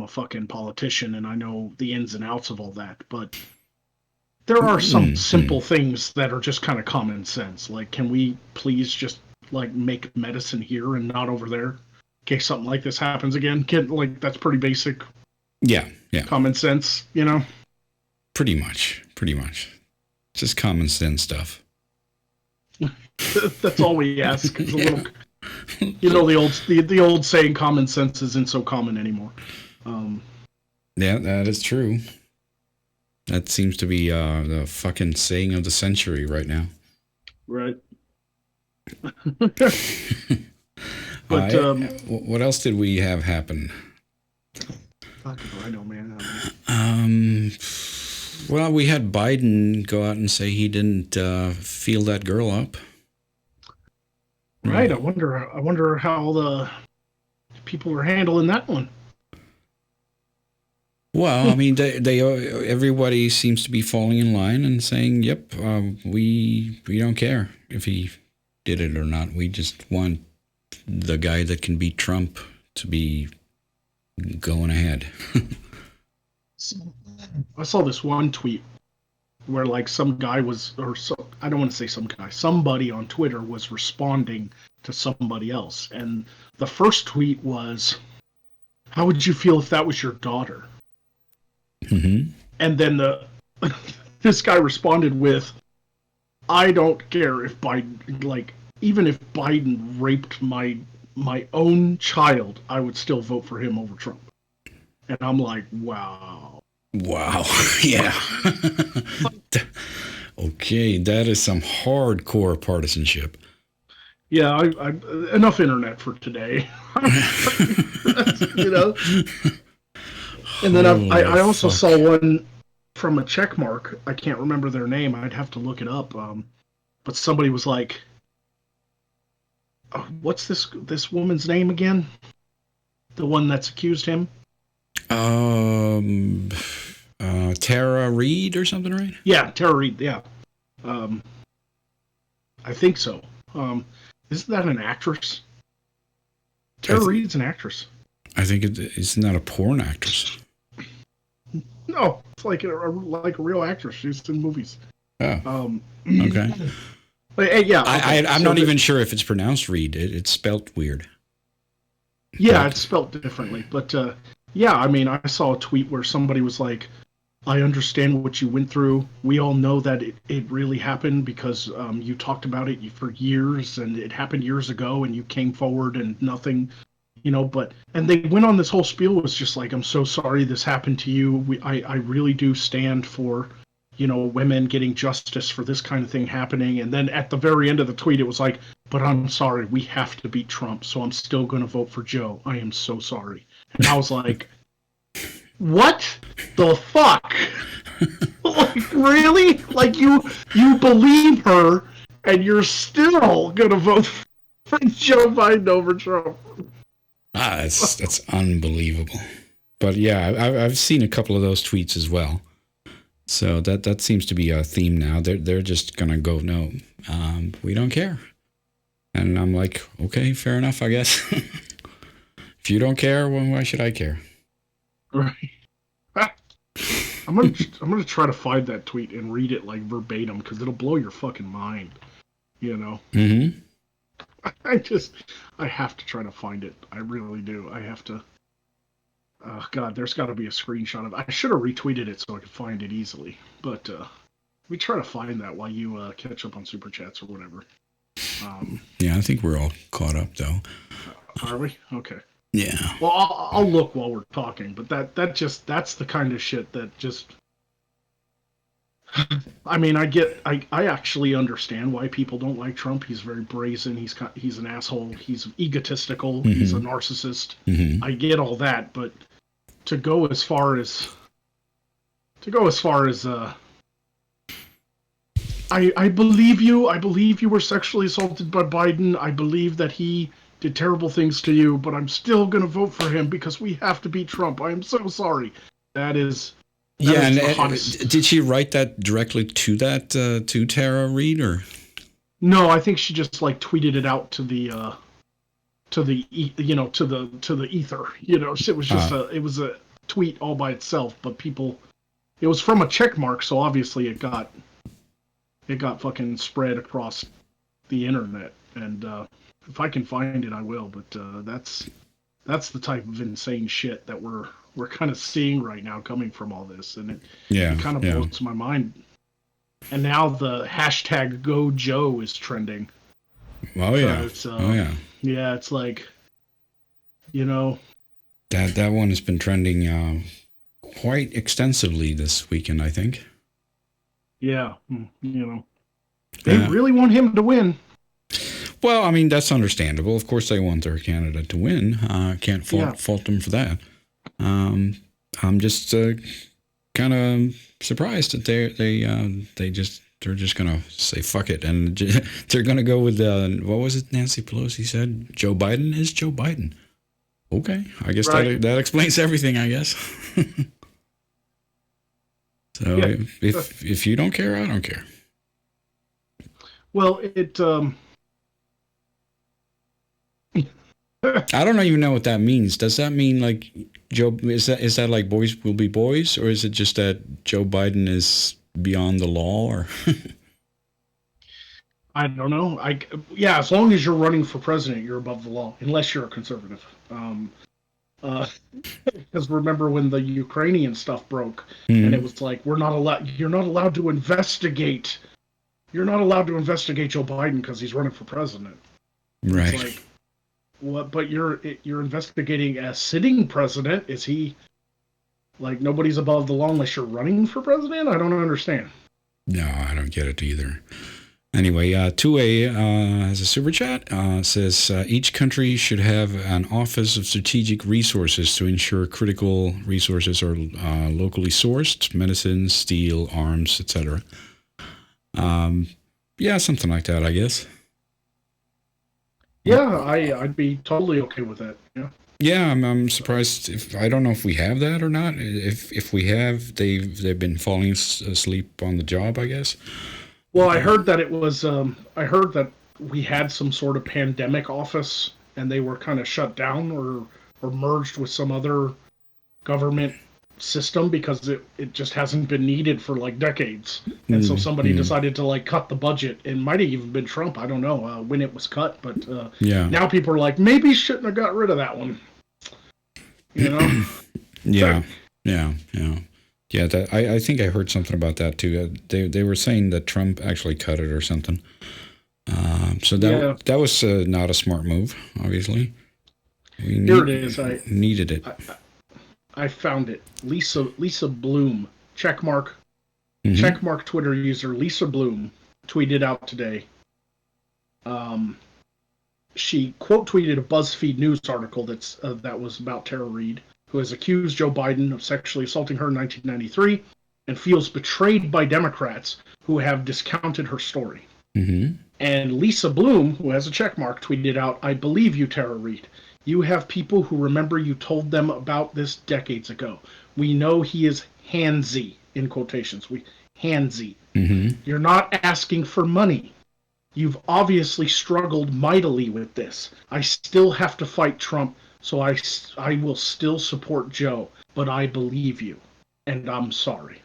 fucking politician and I know the ins and outs of all that. But there are some Mm-hmm. simple things that are just kind of common sense. Like, can we please just like make medicine here and not over there, in case something like this happens again? That's pretty basic Yeah, yeah, common sense, you know? pretty much. Just common sense stuff. That's all we ask. Is a Yeah, little, the old saying, common sense isn't so common anymore. Um, yeah, that is true. That seems to be the fucking saying of the century right now. right. But I. What else did we have happen? fuck if I know, man. Um, well, we had Biden go out and say he didn't feel that girl up. Right. I wonder how the people are handling that one. Well, I mean, they everybody seems to be falling in line and saying, "Yep, we don't care if he did it or not. We just want the guy that can beat Trump to be going ahead." I saw this one tweet where like some guy was, I don't want to say some guy, somebody on Twitter was responding to somebody else, and the first tweet was, "How would you feel if that was your daughter?" Mm-hmm. And then this guy responded with, "I don't care if Biden, like, even if Biden raped my own child, I would still vote for him over Trump." And I'm like, wow. Wow. Yeah. Okay, that is some hardcore partisanship. Yeah, I enough internet for today. you know. And then I also Fuck. saw one from a check mark. I can't remember their name. I'd have to look it up. But somebody was like, "What's this woman's name again? The one that's accused him?" Um, Tara Reid or something, right? Yeah, Tara Reid. Yeah, um, I think so. Isn't that an actress? Tara Reid's an actress. I think it's not a porn actress. No, it's like a real actress. She's in movies. Oh, Um, okay. but, yeah, okay. I'm not even sure if it's pronounced Reed. It's spelt weird. Yeah, But, it's spelled differently, but yeah, I mean, I saw a tweet where somebody was like, "I understand what you went through. We all know that it really happened because you talked about it for years, and it happened years ago, and you came forward and nothing, But and they went on this whole spiel. It was just like, I'm so sorry this happened to you. I really do stand for, women getting justice for this kind of thing happening. And then at the very end of the tweet, it was like, but I'm sorry, we have to beat Trump, so I'm still going to vote for Joe. I am so sorry. And I was like, what the fuck? Like, really? Like, you believe her, and you're still going to vote for Joe Biden over Trump. that's unbelievable. But yeah, I've seen a couple of those tweets as well. So that seems to be a theme now. They're just gonna go, no, we don't care. And I'm like, okay, fair enough, I guess. If you don't care, well, why should I care? Right. I'm gonna try to find that tweet and read it like verbatim because it'll blow your fucking mind. Mm-hmm. I have to try to find it. I really do. I have to. Oh God, there's got to be a screenshot of it. I should have retweeted it so I could find it easily. But we try to find that while you catch up on super chats or whatever. Yeah, I think we're all caught up though. Are we? Okay. Yeah. Well, I'll look while we're talking. But that's the kind of shit that just. I mean, I actually understand why people don't like Trump. He's very brazen. He's an asshole. He's egotistical. Mm-hmm. He's a narcissist. Mm-hmm. I get all that, but to go as far as I believe you. I believe you were sexually assaulted by Biden. I believe that he did terrible things to you, but I'm still going to vote for him because we have to beat Trump. I am so sorry. That is the hottest. Did she write that directly to to Tara Reid or? No, I think she just like tweeted it out to the to the ether. It was just it was a tweet all by itself, but people it was from a check mark, so obviously it got fucking spread across the internet. And if I can find it, I will. But that's the type of insane shit that we're kind of seeing right now coming from all this, and it kind of blows my mind. And now the hashtag Go Joe is trending. Oh yeah, yeah. It's like, you know, that one has been trending quite extensively this weekend, I think. Yeah, you know, they really want him to win. Well, I mean, that's understandable. Of course, they want their candidate to win. Can't fault them for that. I'm just kind of surprised that they're just gonna say fuck it, and they're gonna go with what was it Nancy Pelosi said? Joe Biden is Joe Biden. Okay, I guess that explains everything, I guess. So if you don't care, I don't care. Well, I don't even know what that means. Does that mean like Joe? Is that like boys will be boys, or is it just that Joe Biden is beyond the law? Or I don't know. As long as you're running for president, you're above the law, unless you're a conservative. Because remember when the Ukrainian stuff broke, and it was like, you're not allowed to investigate. You're not allowed to investigate Joe Biden because he's running for president. Right. It's like, what? But you're investigating a sitting president. Is he like nobody's above the law unless you're running for president? I don't understand. No, I don't get it either. Anyway, 2A has a super chat. Says each country should have an Office of Strategic Resources to ensure critical resources are locally sourced, medicines, steel, arms, etc. Yeah, something like that, I guess. Yeah, I'd be totally okay with that. Yeah. Yeah, I'm surprised. I don't know if we have that or not. If we have, they've been falling asleep on the job, I guess. Well, I heard that it was. I heard that we had some sort of pandemic office, and they were kind of shut down or merged with some other government system because it just hasn't been needed for like decades. And so somebody decided to like cut the budget. It might have even been Trump. I don't know when it was cut, but now people are like, maybe shouldn't have got rid of that one. You know? Yeah. I think I heard something about that too. They were saying that Trump actually cut it or something. So that was not a smart move, obviously. Here it is. I needed it. I found it. Lisa Bloom, checkmark Twitter user Lisa Bloom tweeted out today. She quote tweeted a BuzzFeed News article that was about Tara Reid, who has accused Joe Biden of sexually assaulting her in 1993 and feels betrayed by Democrats who have discounted her story. Mm-hmm. And Lisa Bloom, who has a checkmark, tweeted out, "I believe you, Tara Reid. You have people who remember you told them about this decades ago. We know he is handsy," in quotations. Handsy. Mm-hmm. You're not asking for money. You've obviously struggled mightily with this. I still have to fight Trump, so I will still support Joe, but I believe you, and I'm sorry.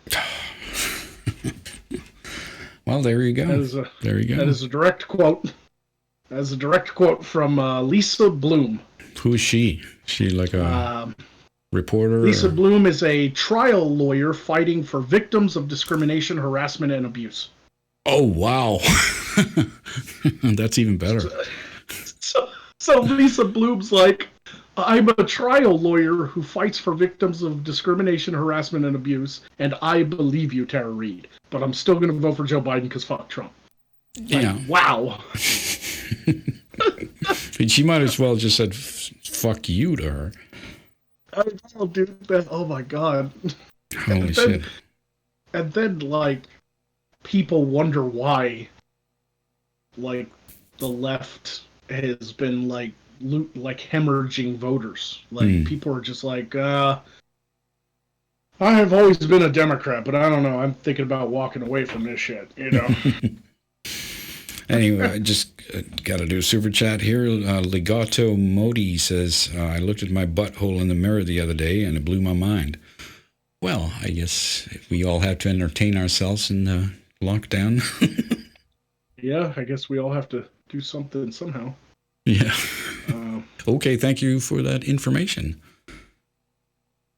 Well, there you go. There you go. That is a direct quote. That is a direct quote from Lisa Bloom. Who is she? Is she like a reporter? Lisa Bloom is a trial lawyer fighting for victims of discrimination, harassment, and abuse. Oh, wow. That's even better. So Lisa Bloom's like, I'm a trial lawyer who fights for victims of discrimination, harassment, and abuse, and I believe you, Tara Reid. But I'm still going to vote for Joe Biden because fuck Trump. Yeah. Like, wow. She might as well just said fuck you to her. I know, dude. Oh my god. Holy shit. And then, like, people wonder why, like, the left has been, like hemorrhaging voters. Like, people are just like, I have always been a Democrat, but I don't know. I'm thinking about walking away from this shit, you know? Anyway, I just got to do a super chat here. Legato Modi says, I looked at my butthole in the mirror the other day and it blew my mind. Well, I guess we all have to entertain ourselves in the lockdown. Yeah, I guess we all have to do something somehow. Yeah. Uh, Okay, thank you for that information.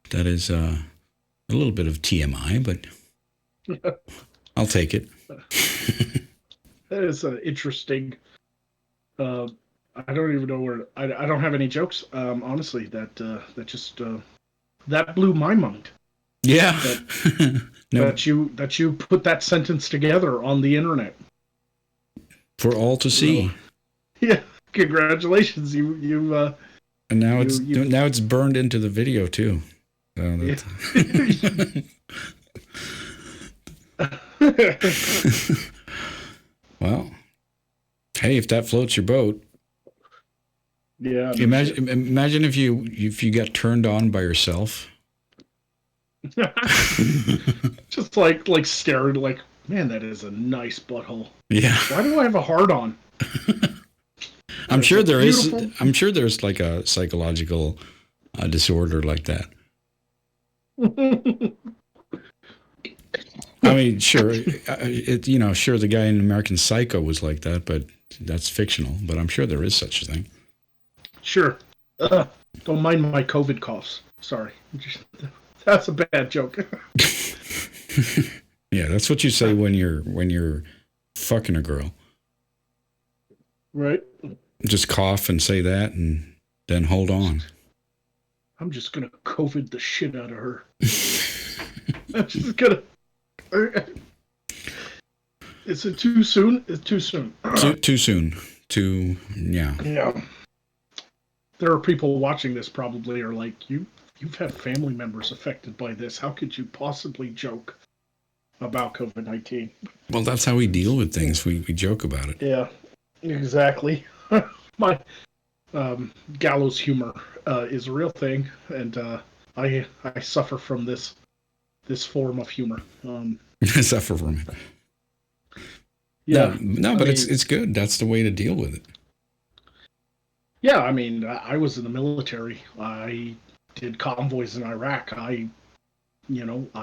That is a little bit of TMI, but I'll take it. that is interesting. Uh, I don't even know where. I don't have any jokes. Honestly, that just that blew my mind. Yeah. That No, that you put that sentence together on the internet. for all to see. Yeah, congratulations. And You now it's burned into the video too. So yeah. well, hey, if that floats your boat, Yeah. imagine if you got turned on by yourself. Just like staring like, man, that is a nice butthole. Yeah. Why do I have a hard on? I'm sure there is. Beautiful. I'm sure there's like a psychological disorder like that. I mean, sure, sure, the guy in American Psycho was like that, but that's fictional. But I'm sure there is such a thing. Sure. Don't mind my COVID coughs. Sorry. That's a bad joke. Yeah, that's what you say when you're fucking a girl. Right. Just cough and say that, and then hold on. I'm just gonna COVID the shit out of her. I'm just gonna. Is it too soon? It's too soon. Too soon. Yeah. Yeah. There are people watching this probably are like, you've had family members affected by this. How could you possibly joke about COVID-19? Well, that's how we deal with things. We joke about it. Yeah, exactly. My gallows humor is a real thing, and I suffer from this form of humor. Suffer from it. Yeah, no, but it's good. That's the way to deal with it. Yeah, I mean, I was in the military. I did convoys in Iraq. I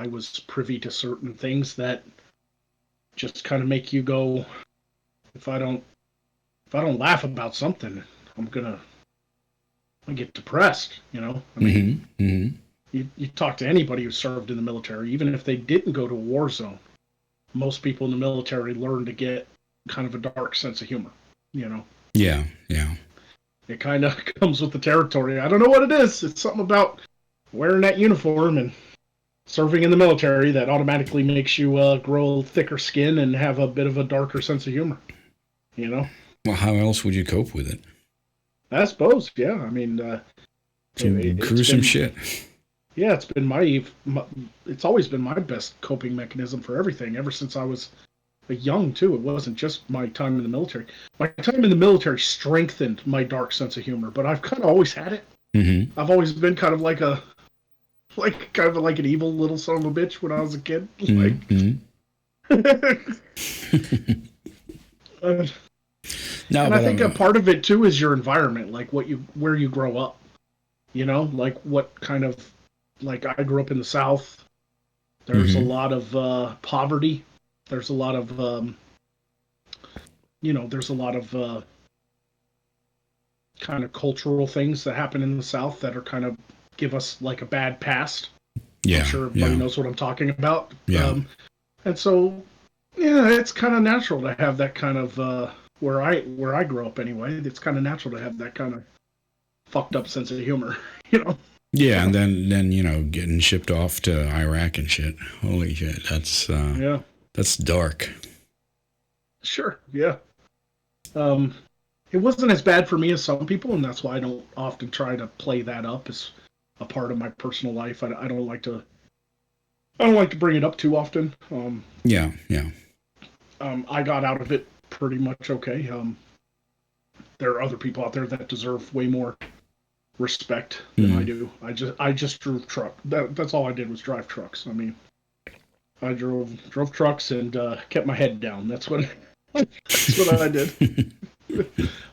was privy to certain things that just kind of make you go, if I don't laugh about something, I get depressed. I mean, you talk to anybody who served in the military, even if they didn't go to a war zone. Most people in the military learn to get kind of a dark sense of humor. Yeah. It kind of comes with the territory. I don't know what it is. It's something about wearing that uniform and serving in the military that automatically makes you grow thicker skin and have a bit of a darker sense of humor. Well, how else would you cope with it? I suppose, yeah. I mean, some gruesome shit. Yeah, it's always been my best coping mechanism for everything ever since I was young too. It wasn't just my time in the military. My time in the military strengthened my dark sense of humor, but I've kind of always had it. Mm-hmm. I've always been kind of like an evil little son of a bitch when I was a kid. Mm-hmm. And I think a part of it too is your environment, like where you grow up. Like what kind of, like I grew up in the South. There's a lot of poverty. There's a lot of kind of cultural things that happen in the South that are kind of give us like a bad past. Yeah, I'm sure everybody knows what I'm talking about. Yeah. And so, yeah, it's kind of natural to have that kind of where I grew up anyway. It's kind of natural to have that kind of fucked up sense of humor, Yeah, and then getting shipped off to Iraq and shit. Holy shit, that's dark. Sure, yeah. It wasn't as bad for me as some people, and that's why I don't often try to play that up as a part of my personal life. I don't like to bring it up too often. Yeah. I got out of it pretty much okay. There are other people out there that deserve way more respect than I do. I just drove truck. That's all I did was drive trucks. I mean, I drove trucks and kept my head down. That's what I did.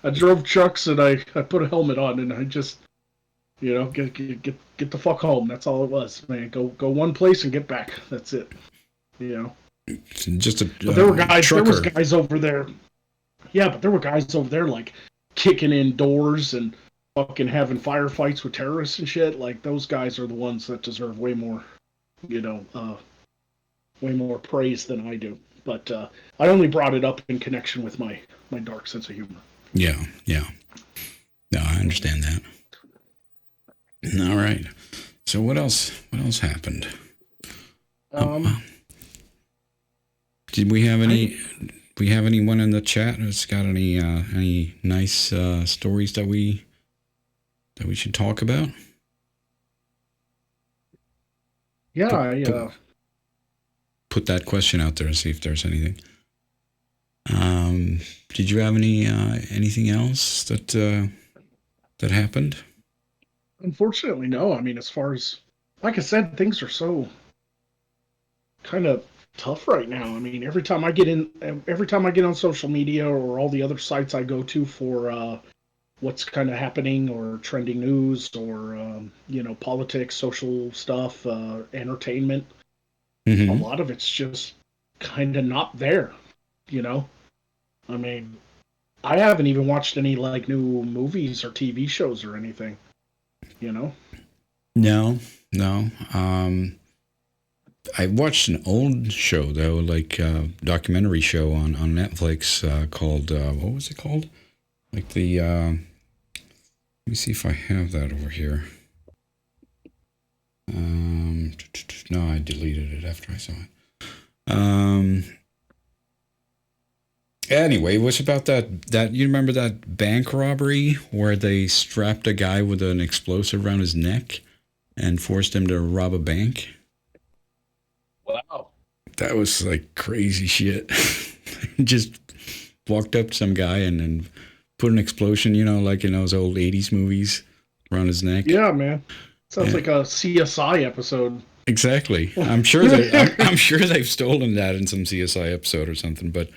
I drove trucks and I put a helmet on and You know, get the fuck home. That's all it was, man. Go one place and get back. That's it. You know. Just a But there were guys. There was trucker. guys over there. Yeah, but there were guys over there like kicking in doors and fucking having firefights with terrorists and shit. Like those guys are the ones that deserve way more, you know, way more praise than I do. But I only brought it up in connection with my dark sense of humor. Yeah, yeah. No, I understand that. All right. So what else? What else happened? Did we have any? We have anyone in the chat who's got any nice stories that we should talk about? Yeah, put that question out there and see if there's anything. Did you have anything else that happened? unfortunately, no. I mean, as far as like I said, things are so kind of tough right now. I mean, every time I get on social media or all the other sites I go to for what's kind of happening or trending news or you know, politics, social stuff, entertainment, a Mm-hmm. lot of it's just kind of not there. You know, I mean, I haven't even watched any like new movies or TV shows or anything. You know. No, no. I watched an old show though, like documentary show on Netflix called what was it called? Like the let me see if I have that over here. No, I deleted it after I saw it. Anyway, it was about that you remember that bank robbery where they strapped a guy with an explosive around his neck and forced him to rob a bank? Wow. That was like crazy shit. Just walked up to some guy and then put an explosion, you know, like in those old 80s movies around his neck. Yeah, man. Sounds Yeah, like a CSI episode. exactly. I'm sure they've stolen that in some CSI episode or something, but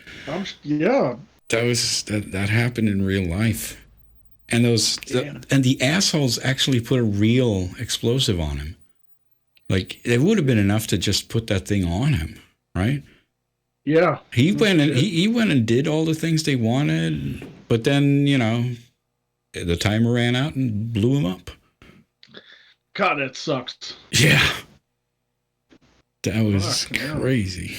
Yeah. that happened in real life. And Damn. and the assholes actually put a real explosive on him. Like it would have been enough to just put that thing on him, right? Yeah. He went and did all the things they wanted, but then, you know, the timer ran out and blew him up. God, that sucks. Yeah. That was Fuck, yeah. crazy.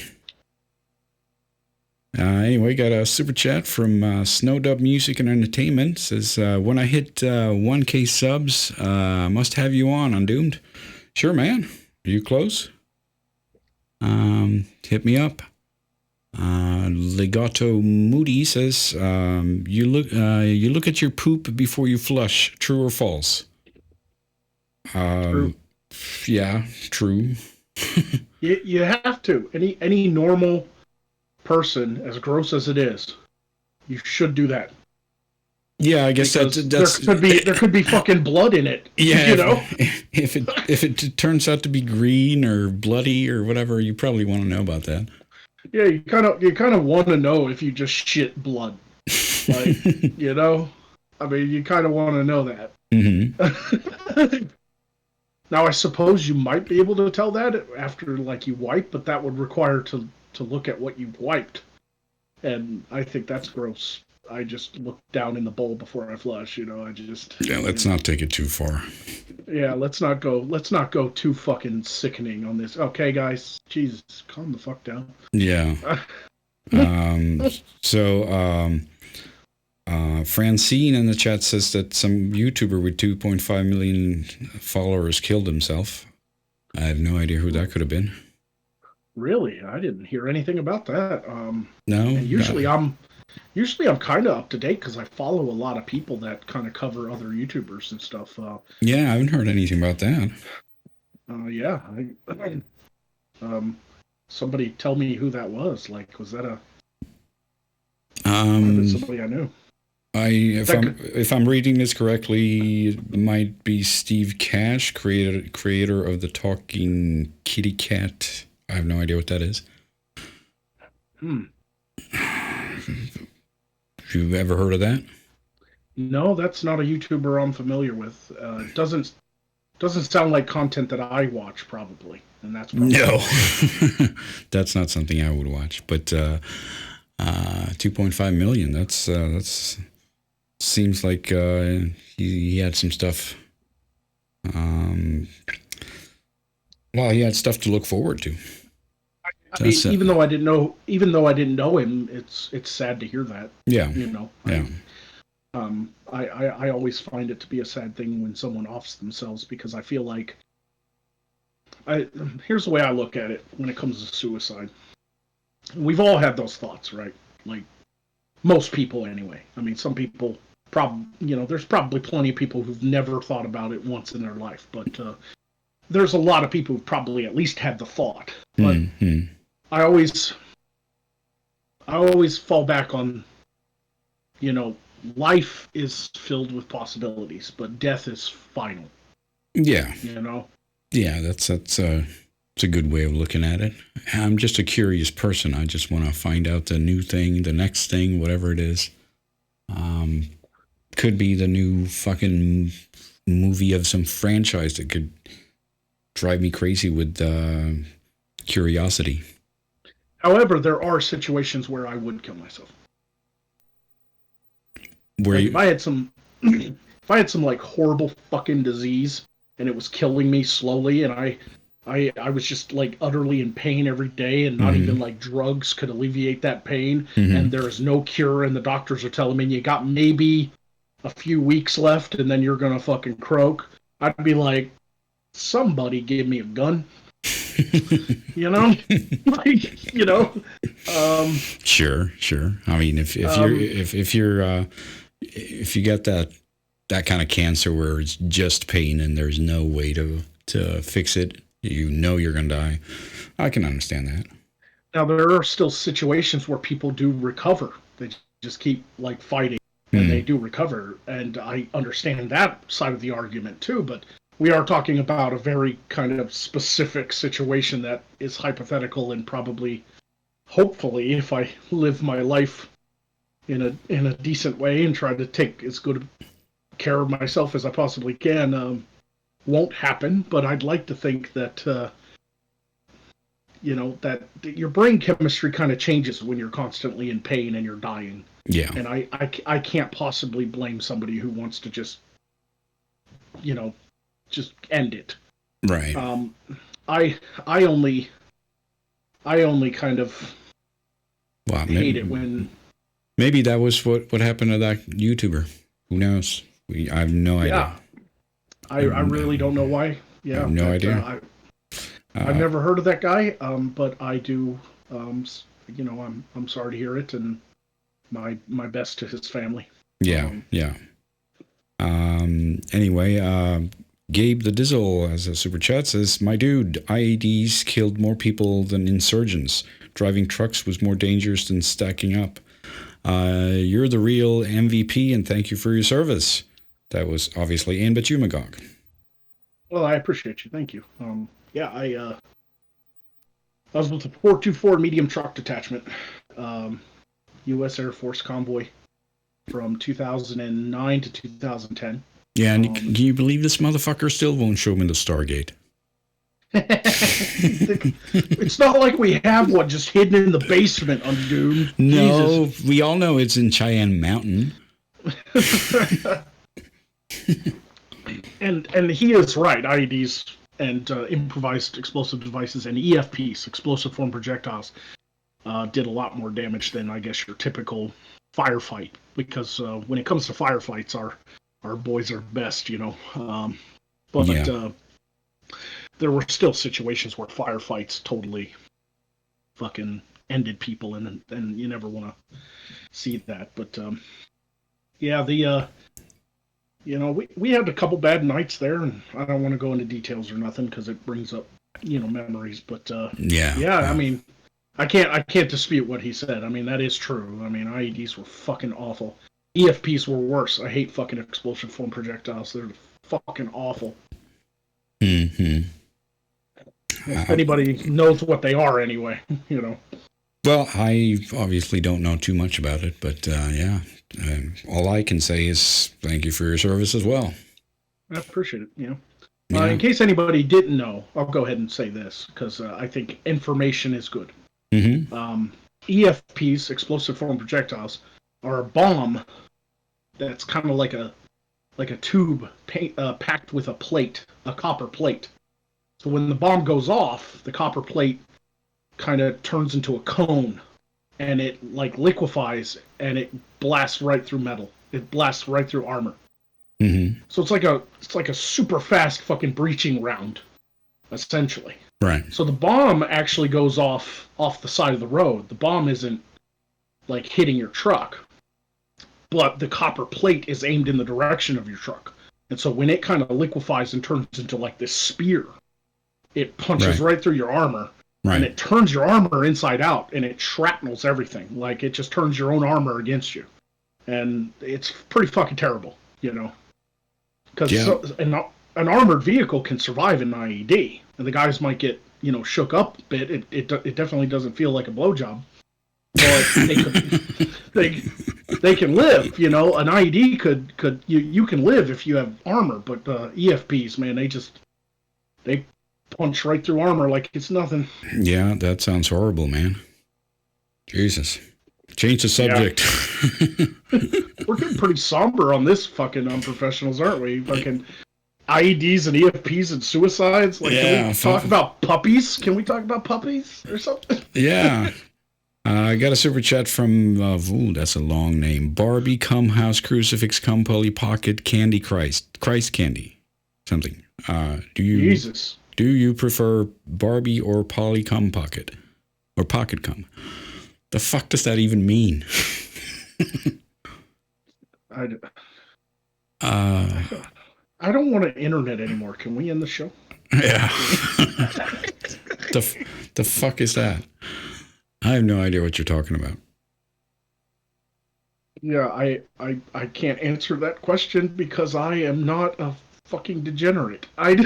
Anyway, got a super chat from Snowdub Music and Entertainment. Says, when I hit 1K subs, must have you on Undoomed. Sure, man. Are you close? Hit me up. Legato Moody says, you look at your poop before you flush. True or false? True. Yeah, true. You have to. Any normal person, as gross as it is, you should do that. Yeah, I guess Because that's there could be fucking blood in it. yeah. You know. If it turns out to be green or bloody or whatever, you probably want to know about that. Yeah, you kind of want to know if you just shit blood. Like, you know, I mean, you kind of want to know that. Mm-hmm. Now, I suppose you might be able to tell that after like you wipe, but that would require to look at what you've wiped, and I think that's gross. I just look down in the bowl before I flush. You know, I just Yeah, let's not take it too far. yeah. Let's not go too fucking sickening on this. Okay, guys, Jesus, calm the fuck down. Yeah. So Francine in the chat says that some YouTuber with 2.5 million followers killed himself. I have no idea who that could have been. Really, I didn't hear anything about that. No. And usually I'm kind of up to date because I follow a lot of people that kind of cover other YouTubers and stuff. Yeah, I haven't heard anything about that. Yeah, somebody tell me who that was. Like, was that somebody I knew? If I'm reading this correctly, it might be Steve Cash, creator of the talking kitty cat. I have no idea what that is. Have you ever heard of that? No, that's not a YouTuber I'm familiar with. Doesn't sound like content that I watch probably, and that's probably No, why. that's not something I would watch. But 2.5 million. That's seems like he had some stuff. Um, well, he had stuff to look forward to. I mean, That's even though I didn't know him, it's sad to hear that. yeah, You know, yeah, I always find it to be a sad thing when someone offs themselves because I feel like I here's the way I look at it when it comes to suicide. We've all had those thoughts, right? Like most people, anyway. I mean, some people there's probably plenty of people who've never thought about it once in their life, but there's a lot of people who've probably at least had the thought. But mm-hmm. I always I always fall back on, you know, life is filled with possibilities, but death is final. Yeah, You know, yeah. It's a good way of looking at it. I'm just a curious person. I just want to find out the new thing, the next thing, whatever it is. Um, could be the new fucking movie of some franchise that could drive me crazy with curiosity. however, there are situations where I would kill myself. Where Like you? if I had some like horrible fucking disease and it was killing me slowly, and I was just like utterly in pain every day, and not Mm-hmm, even like drugs could alleviate that pain, mm-hmm. and there is no cure, and the doctors are telling me you got maybe a few weeks left, and then you're gonna fucking croak. I'd be like, somebody give me a gun, you know, like Sure, sure. I mean, um, if you get that kind of cancer where it's just pain and there's no way to fix it, you know you're gonna die. I can understand that. now there are still situations where people do recover. They just keep like fighting and they Hmm. do recover. And I understand that side of the argument too, but we are talking about a very kind of specific situation that is hypothetical and probably, hopefully, if I live my life in a decent way and try to take as good care of myself as I possibly can, won't happen. But I'd like to think that that your brain chemistry kind of changes when you're constantly in pain and you're dying. Yeah. And I can't possibly blame somebody who wants to you know just end it. Right. um i i only I only kind of Well, hate it when, maybe that was what happened to that YouTuber. Who knows? I have no idea. yeah, I really don't know why. I have Yeah, no that idea. I've Uh, never heard of that guy, but I do. I'm sorry to hear it, and my best to his family. yeah, um yeah. Anyway, Gabe the Dizzle as a super chat says, "My dude, IEDs killed more people than insurgents. Driving trucks was more dangerous than stacking up. You're the real MVP, and thank you for your service." That was obviously Ian Batumagog. well, I appreciate you, thank you. Yeah, I was with the 424 medium truck detachment, um U.S. Air Force convoy from 2009 to 2010. Yeah, and um can you believe this motherfucker still won't show me the Stargate? It's not like we have one just hidden in the basement on Doom. Jesus. No, we all know it's in Cheyenne Mountain. And he is right. IEDs and improvised explosive devices and EFPs, explosive form projectiles, did a lot more damage than I guess your typical firefight. Because when it comes to firefights, our boys are best, you know. But Yeah, there were still situations where firefights totally fucking ended people, and you never want to see that. But yeah, we had a couple bad nights there, and I don't want to go into details or nothing because it brings up memories. But yeah, yeah, I yeah. mean, I can't dispute what he said. I mean, that is true. I mean, IEDs were fucking awful. EFPs were worse. I hate fucking explosion form projectiles. They're fucking awful. Hmm. If anybody knows what they are, anyway, you know. Well, I obviously don't know too much about it, but yeah, all I can say is thank you for your service as well. I appreciate it. Yeah. In case anybody didn't know, I'll go ahead and say this because I think information is good. Mm-hmm. Um, EFPs, explosive form projectiles, are a bomb that's kind of like a tube packed with a plate, a copper plate. So when the bomb goes off, the copper plate kind of turns into a cone, and it like liquefies, and it blasts right through metal. It blasts right through armor. Mm-hmm. So it's like a super fast fucking breaching round, essentially. Right. So the bomb actually goes off the side of the road. The bomb isn't like hitting your truck, but the copper plate is aimed in the direction of your truck. And so when it kind of liquefies and turns into like this spear, it punches right through your armor, and it turns your armor inside out, and it shrapnels everything. Like it just turns your own armor against you, and it's pretty fucking terrible, Because an armored vehicle can survive an IED, and the guys might get shook up a bit. It definitely doesn't feel like a blowjob, but they can live. An IED could you can live if you have armor, but EFPs, man, they punch right through armor like it's nothing. Yeah, that sounds horrible, man. Jesus. Change the subject. Yeah. We're getting pretty somber on this fucking Unprofessionals, aren't we? Fucking IEDs and EFPs and suicides. Like, can we talk about puppies? Can we talk about puppies or something? Yeah. I got a super chat from, that's a long name. Barbie, cum, house, crucifix, cum, Polly, pocket, candy, Christ candy, something. Jesus. Do you prefer Barbie or Polly cum pocket? Or pocket cum? The fuck does that even mean? I don't want to internet anymore. Can we end the show? Yeah. The fuck is that? I have no idea what you're talking about. Yeah, I can't answer that question because I am not a fucking degenerate. I'm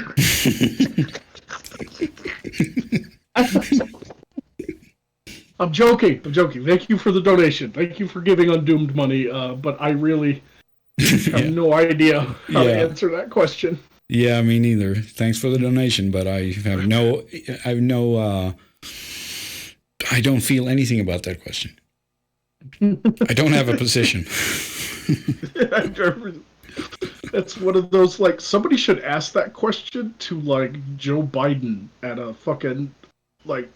joking. Thank you for the donation. Thank you for giving Undoomed money. But I really have no idea how to answer that question. Yeah, me neither. Thanks for the donation, but I don't feel anything about that question. I don't have a position. That's one of those, like, somebody should ask that question to, like, Joe Biden at a fucking, like,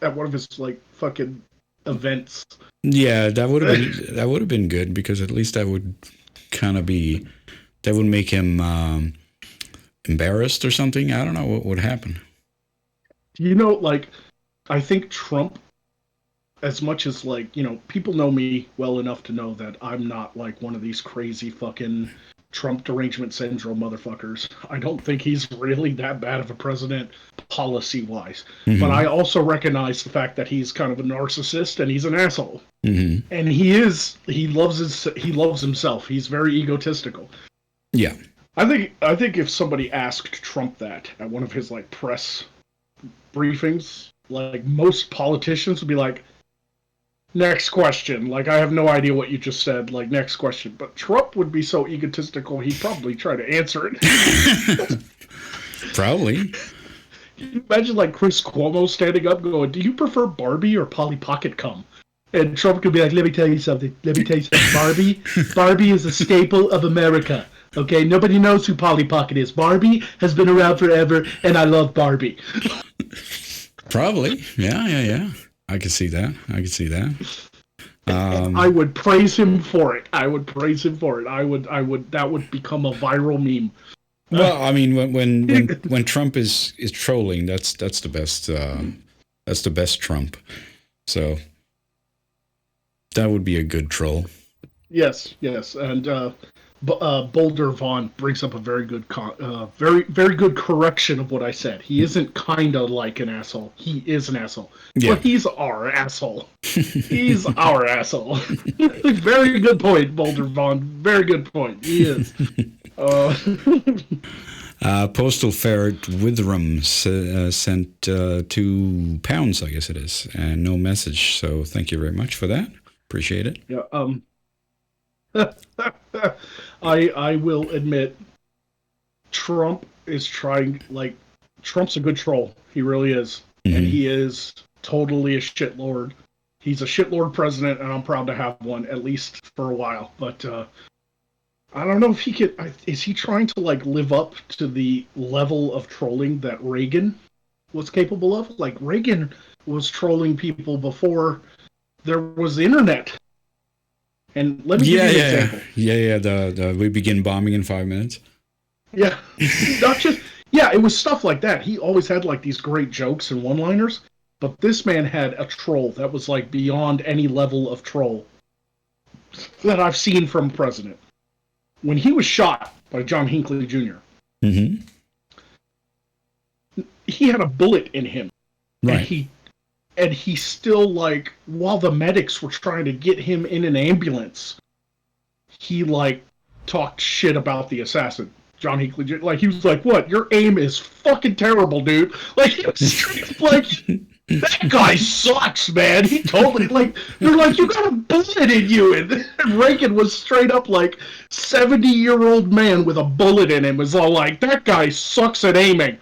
at one of his, like, fucking events. Yeah, that would have been good, because at least that would make him embarrassed or something. I don't know what would happen. Like, I think Trump, as much as, like, people know me well enough to know that I'm not, like, one of these crazy fucking Trump derangement syndrome motherfuckers. I don't think he's really that bad of a president policy-wise. Mm-hmm. But I also recognize the fact that he's kind of a narcissist and he's an asshole. Mm-hmm. And he loves himself. He's very egotistical. Yeah. I think if somebody asked Trump that at one of his, like, press briefings, like, most politicians would be like, next question. Like, I have no idea what you just said. Like, next question. But Trump would be so egotistical, he'd probably try to answer it. Probably. Can you imagine, like, Chris Cuomo standing up going, do you prefer Barbie or Polly Pocket cum? And Trump could be like, let me tell you something. Barbie is a staple of America. Okay? Nobody knows who Polly Pocket is. Barbie has been around forever, and I love Barbie. Probably. Yeah. I could see that. I would praise him for it. I would. That would become a viral meme. Well, I mean, when Trump is trolling, that's the best. That's the best Trump. So that would be a good troll. Yes, and Boulder Vaughn brings up a very good, very good correction of what I said. He isn't kinda like an asshole. He is an asshole. Yeah. But he's our asshole. He's our asshole. Very good point, Boulder Vaughn. Very good point. He is. Postal Ferret Withram sent £2, I guess it is, and no message. So thank you very much for that. Appreciate it. Yeah. I will admit, Trump is trying. Like, Trump's a good troll. He really is, and he is totally a shitlord. He's a shitlord president, and I'm proud to have one, at least for a while. But I don't know if he could. Is he trying to like live up to the level of trolling that Reagan was capable of? Like, Reagan was trolling people before there was the internet. And let me give you an example. The we begin bombing in 5 minutes. Yeah, not just. Yeah, it was stuff like that. He always had like these great jokes and one-liners, but this man had a troll that was like beyond any level of troll that I've seen from a president. When he was shot by John Hinckley Jr., he had a bullet in him, right? And he still, like, while the medics were trying to get him in an ambulance, he like talked shit about the assassin. John Hinckley Jr. Like, he was like, "What? Your aim is fucking terrible, dude." Like, he was straight like, "That guy sucks, man." He totally, like, they're like, "You got a bullet in you," and Reagan was straight up like 70-year-old man with a bullet in him was all like, "That guy sucks at aiming."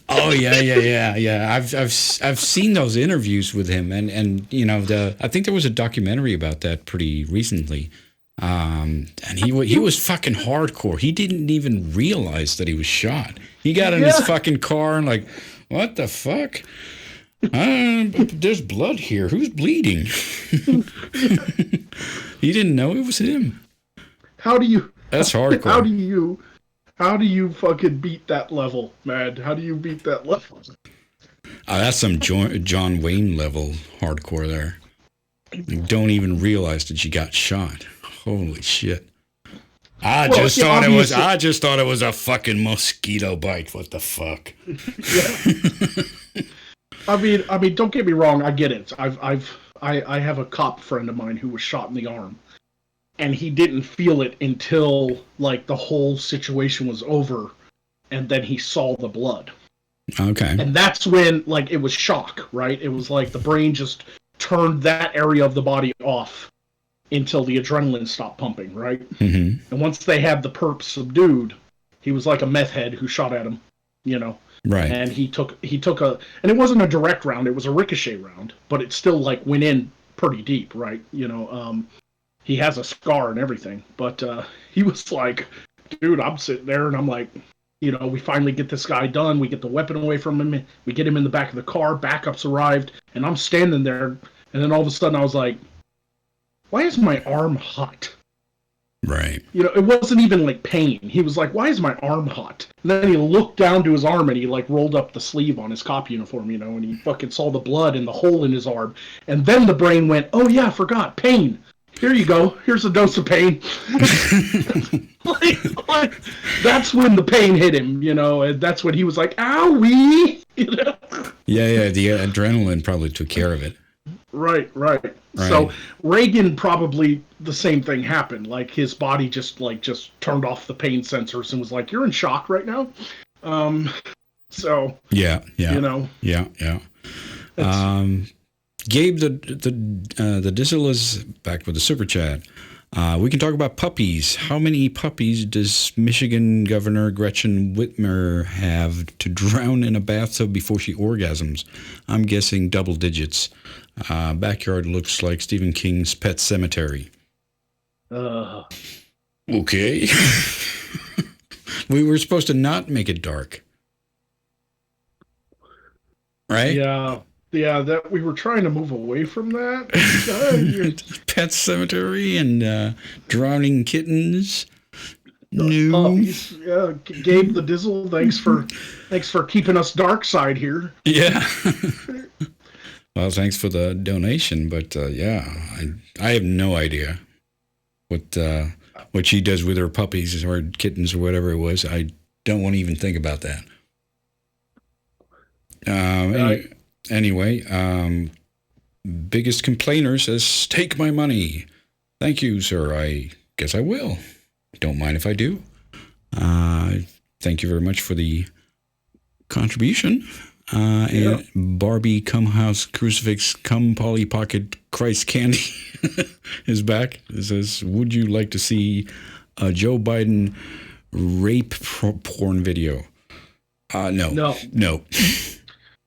Oh yeah. I've seen those interviews with him, and you know, I think there was a documentary about that pretty recently. And he was fucking hardcore. He didn't even realize that he was shot. He got in his fucking car and like, what the fuck? There's blood here. Who's bleeding? He didn't know it was him. How do you? That's hardcore. How do you fucking beat that level, man? How do you beat that level? That's some John Wayne level hardcore there. You don't even realize that you got shot. Holy shit. I just thought it was a fucking mosquito bite. What the fuck? Yeah. I mean, don't get me wrong. I get it. I have a cop friend of mine who was shot in the arm, and he didn't feel it until like the whole situation was over, and then he saw the blood. Okay. And that's when, like, it was shock, right? It was like the brain just turned that area of the body off until the adrenaline stopped pumping, right? Mm-hmm. And once they had the perp subdued, he was like a meth head who shot at him, you know? Right. And he took and it wasn't a direct round, it was a ricochet round, but it still like went in pretty deep, right? You know, he has a scar and everything, but he was like, dude, I'm sitting there and I'm like, you know, we finally get this guy done, we get the weapon away from him, we get him in the back of the car, backups arrived, and I'm standing there, and then all of a sudden I was like, why is my arm hot? Right. You know, it wasn't even like pain. He was like, why is my arm hot? And then he looked down to his arm and he like rolled up the sleeve on his cop uniform, you know, and he fucking saw the blood and the hole in his arm. And then the brain went, oh yeah, I forgot, pain. Here you go. Here's a dose of pain. like, that's when the pain hit him, you know, and that's when he was like, owie. You know? Yeah, the adrenaline probably took care of it. Right. So Reagan, probably the same thing happened. Like, his body just turned off the pain sensors and was like, "You're in shock right now." So yeah, you know, yeah. Gabe, the Dizzle is back with the super chat. We can talk about puppies. How many puppies does Michigan Governor Gretchen Whitmer have to drown in a bathtub before she orgasms? I'm guessing double digits. Backyard looks like Stephen King's Pet Cemetery. Okay. We were supposed to not make it dark. Right? Yeah, that we were trying to move away from that. Pet Cemetery and drowning kittens. No. Puppies. Yeah, Gabe the Dizzle, thanks for keeping us dark side here. Yeah. Well, thanks for the donation, but yeah, I have no idea what she does with her puppies or kittens or whatever it was. I don't want to even think about that. Anyway, biggest complainer says, "Take my money." Thank you, sir. I guess I will. Don't mind if I do. thank you very much for the contribution. Yeah. And Barbie Come House Crucifix Come Polly Pocket Christ Candy is back. It says, would you like to see a Joe Biden rape porn video? No. No.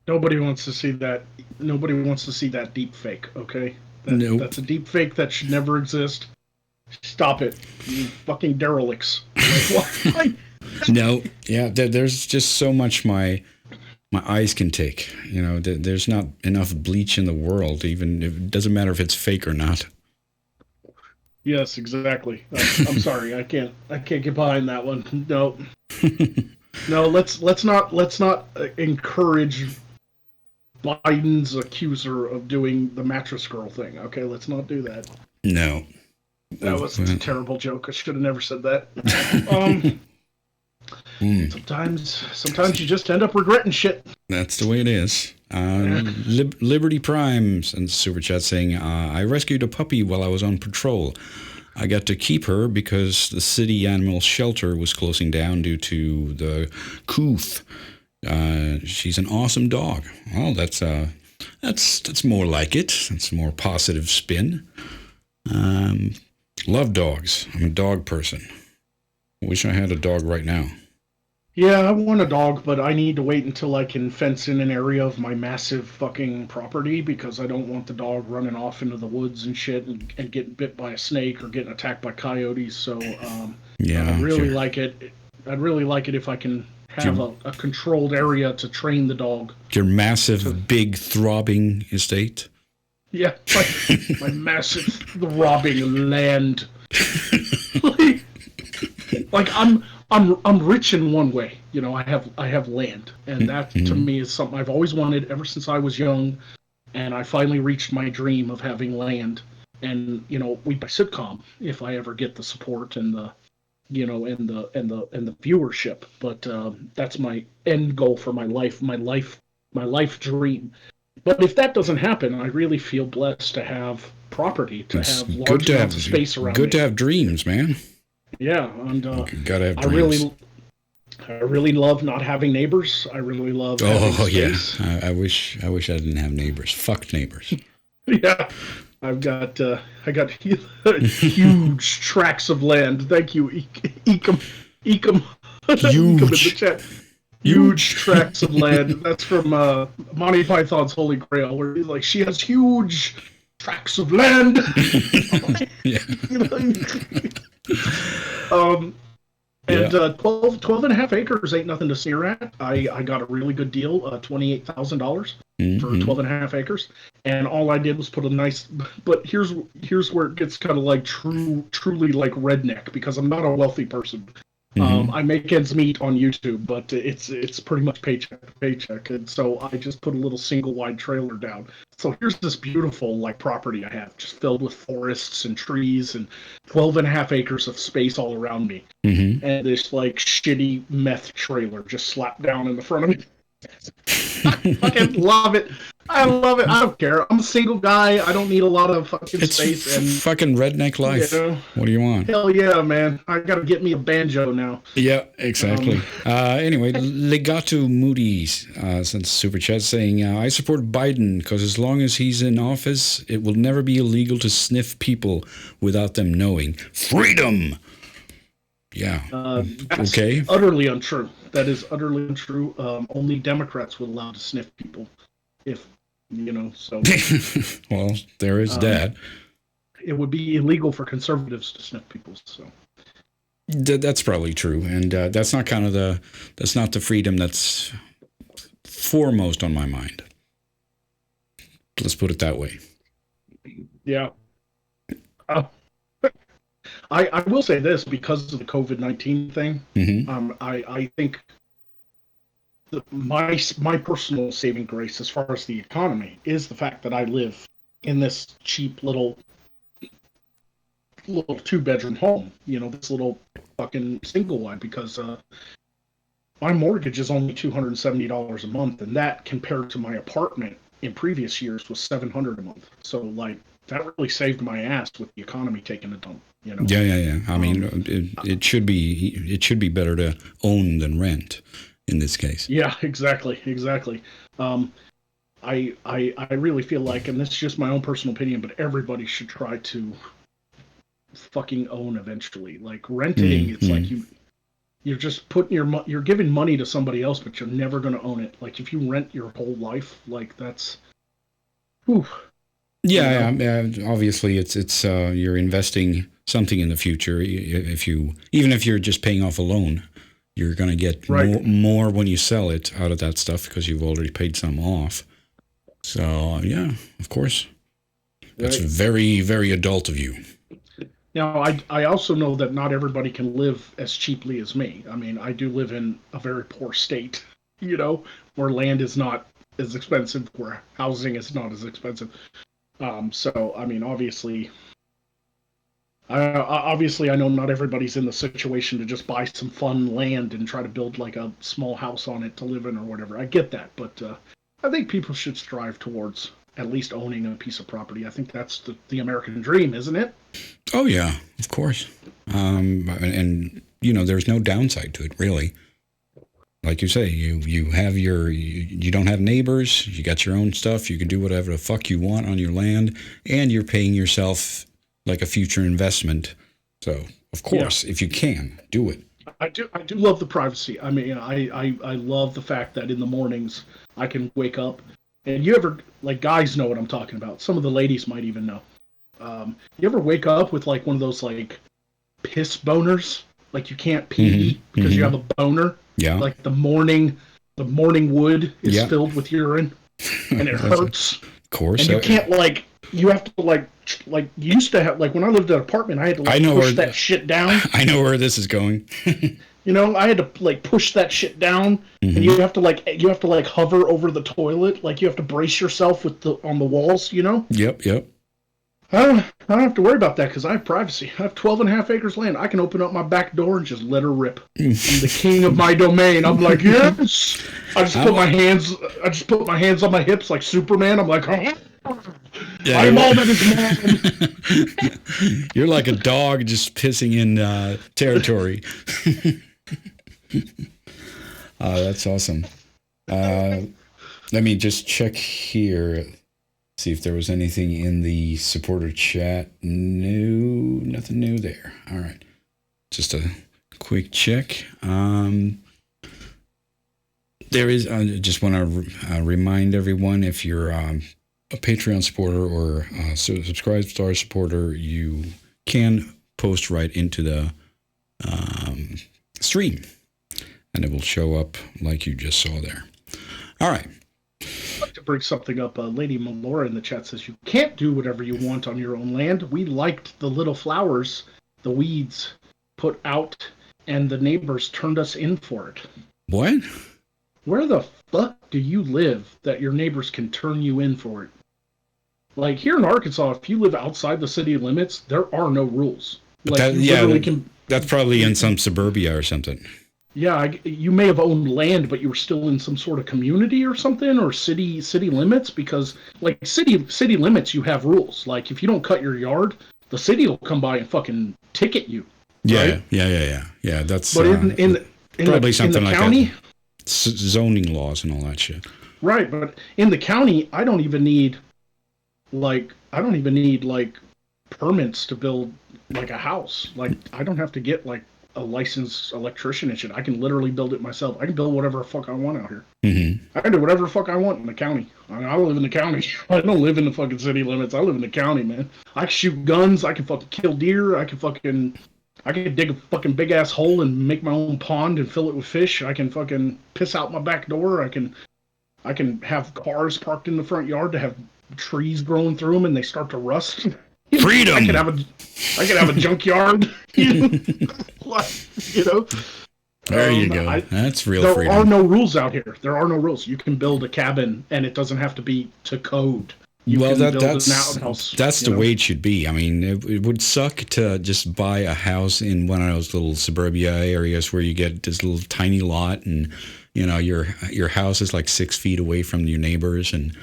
Nobody wants to see that. Nobody wants to see that deep fake, okay? Nope. That's a deep fake that should never exist. Stop it, you fucking derelicts. Like, No. Yeah, there's just so much my eyes can take. You know, there's not enough bleach in the world, even if it doesn't matter if it's fake or not. Yes, exactly. I'm sorry, I can't get behind that one. No, no. Let's not encourage Biden's accuser of doing the mattress girl thing. Okay, let's not do that. No. That was a terrible joke. I should have never said that. Sometimes you just end up regretting shit. That's the way it is. Liberty Prime and Super Chat saying, I rescued a puppy while I was on patrol. I got to keep her because the city animal shelter was closing down due to the cooth. She's an awesome dog. Well, that's more like it. That's a more positive spin. Love dogs. I'm a dog person. Wish I had a dog right now. Yeah, I want a dog, but I need to wait until I can fence in an area of my massive fucking property because I don't want the dog running off into the woods and shit and getting bit by a snake or getting attacked by coyotes. So yeah, I'd really like it. I'd really like it if I can have a controlled area to train the dog. Your massive, big, throbbing estate. Yeah, my massive throbbing land. like I'm rich in one way. You know, I have land, and that to me is something I've always wanted ever since I was young, and I finally reached my dream of having land. And you know, we buy sitcom if I ever get the support and the, you know, and the viewership. But that's my end goal for my life dream. But if that doesn't happen, I really feel blessed to have property, to have large amounts of space around me. Good to have dreams, man. Yeah, and gotta have dreams. I really love not having neighbors. I really love having space. Yeah, I wish I didn't have neighbors. Fuck neighbors. Yeah, I got huge tracts of land. Thank you, Ecom. Ecom in the chat. Huge tracts of land. That's from Monty Python's Holy Grail, where he's like, she has huge tracts of land. Yeah. And 12 and a half acres ain't nothing to sneer at. I got a really good deal, $28,000 for 12 and a half acres. And all I did was put a nice, but here's where it gets kind of like truly like redneck, because I'm not a wealthy person. I make ends meet on YouTube, but it's pretty much paycheck to paycheck, and so I just put a little single wide trailer down. So here's this beautiful like property I have, just filled with forests and trees and 12 and a half acres of space all around me, and this like shitty meth trailer just slapped down in the front of me. I fucking love it. I love it. I don't care. I'm a single guy. I don't need a lot of fucking space. And fucking redneck life. You know, what do you want? Hell yeah, man. I gotta get me a banjo now. Yeah, exactly. Anyway, Legato Moody's sent super chat saying, I support Biden because as long as he's in office, it will never be illegal to sniff people without them knowing. Freedom! Yeah. Okay. Utterly untrue. That is utterly untrue. Only Democrats will allow to sniff people. If, you know, so. Well, there is that. It would be illegal for conservatives to sniff people, so. That's probably true. And that's not that's not the freedom that's foremost on my mind. Let's put it that way. Yeah. I will say this, because of the COVID-19 thing, I think my personal saving grace as far as the economy is the fact that I live in this cheap little 2-bedroom home, you know, this little fucking single wide, because my mortgage is only $270 a month, and that compared to my apartment in previous years was $700 a month. So like that really saved my ass with the economy taking a dump. You know. Yeah. I mean, it should be better to own than rent in this case. Yeah, exactly. I really feel like, and this is just my own personal opinion, but everybody should try to fucking own eventually. Like renting, it's like you're just putting you're giving money to somebody else, but you're never going to own it. Like if you rent your whole life, like that's, whew, Yeah, obviously it's you're investing something in the future. Even if you're just paying off a loan, you're going to get more when you sell it out of that stuff because you've already paid some off. So yeah, of course, that's very, very adult of you. Now, I also know that not everybody can live as cheaply as me. I mean, I do live in a very poor state, where land is not as expensive, where housing is not as expensive. So, I mean, obviously, I know not everybody's in the situation to just buy some fun land and try to build like a small house on it to live in or whatever. I get that, but I think people should strive towards at least owning a piece of property. I think that's the American dream, isn't it? Oh yeah, of course. And there's no downside to it really. Like you say, you have you don't have neighbors. You got your own stuff. You can do whatever the fuck you want on your land, and you're paying yourself like a future investment. So of course, if you can do it. I do love the privacy. I mean, I love the fact that in the mornings I can wake up, and you ever, like, guys know what I'm talking about. Some of the ladies might even know. You ever wake up with like one of those like piss boners, like you can't pee because you have a boner? Yeah. Like the morning wood is filled with urine, and it hurts. Of course. And you can't you have to like you used to have, like when I lived in an apartment, I had to push that shit down. I know where this is going. I had to like push that shit down, and you have to hover over the toilet, like you have to brace yourself on the walls. Yep. I don't have to worry about that because I have privacy. I have 12 and a half acres land. I can open up my back door and just let her rip. I'm the king of my domain. I'm like, yes. I just put my hands on my hips like Superman. I'm like, I'm all that is man. You're like a dog just pissing in territory. That's awesome. Let me just check here. See if there was anything in the supporter chat. No, nothing new there. All right. Just a quick check. There is, I just want to remind everyone, if you're a Patreon supporter or a Subscribe Star supporter, you can post right into the stream, and it will show up like you just saw there. All right. I'd like to bring something up. Lady Melora in the chat says, you can't do whatever you want on your own land. We liked the little flowers the weeds put out, and the neighbors turned us in for it. What? Where the fuck do you live that your neighbors can turn you in for it? Like here in Arkansas, if you live outside the city limits, there are no rules. Like that's probably in some suburbia or something. Yeah, you may have owned land, but you were still in some sort of community or something, or city limits, because like city limits, you have rules. Like if you don't cut your yard, the city will come by and fucking ticket you. Yeah, right? Yeah. That's but in probably something like county, that. Zoning laws and all that shit. Right, but in the county, I don't even need permits to build like a house. Like I don't have to get like a licensed electrician and shit. I can literally build it myself. I can build whatever the fuck I want out here. I can do whatever the fuck I want in the county. I live in the county. I don't live in the fucking city limits. I live in the county, man. I can shoot guns. I can fucking kill deer. I can dig a fucking big ass hole and make my own pond and fill it with fish. I can fucking piss out my back door. I can have cars parked in the front yard to have trees growing through them and they start to rust. Freedom. I could have a junkyard. You know. There you go. That's real freedom. There are no rules out here. There are no rules. You can build a cabin, and it doesn't have to be to code. That's the way it should be. I mean, it would suck to just buy a house in one of those little suburbia areas where you get this little tiny lot, and your house is like 6 feet away from your neighbors, and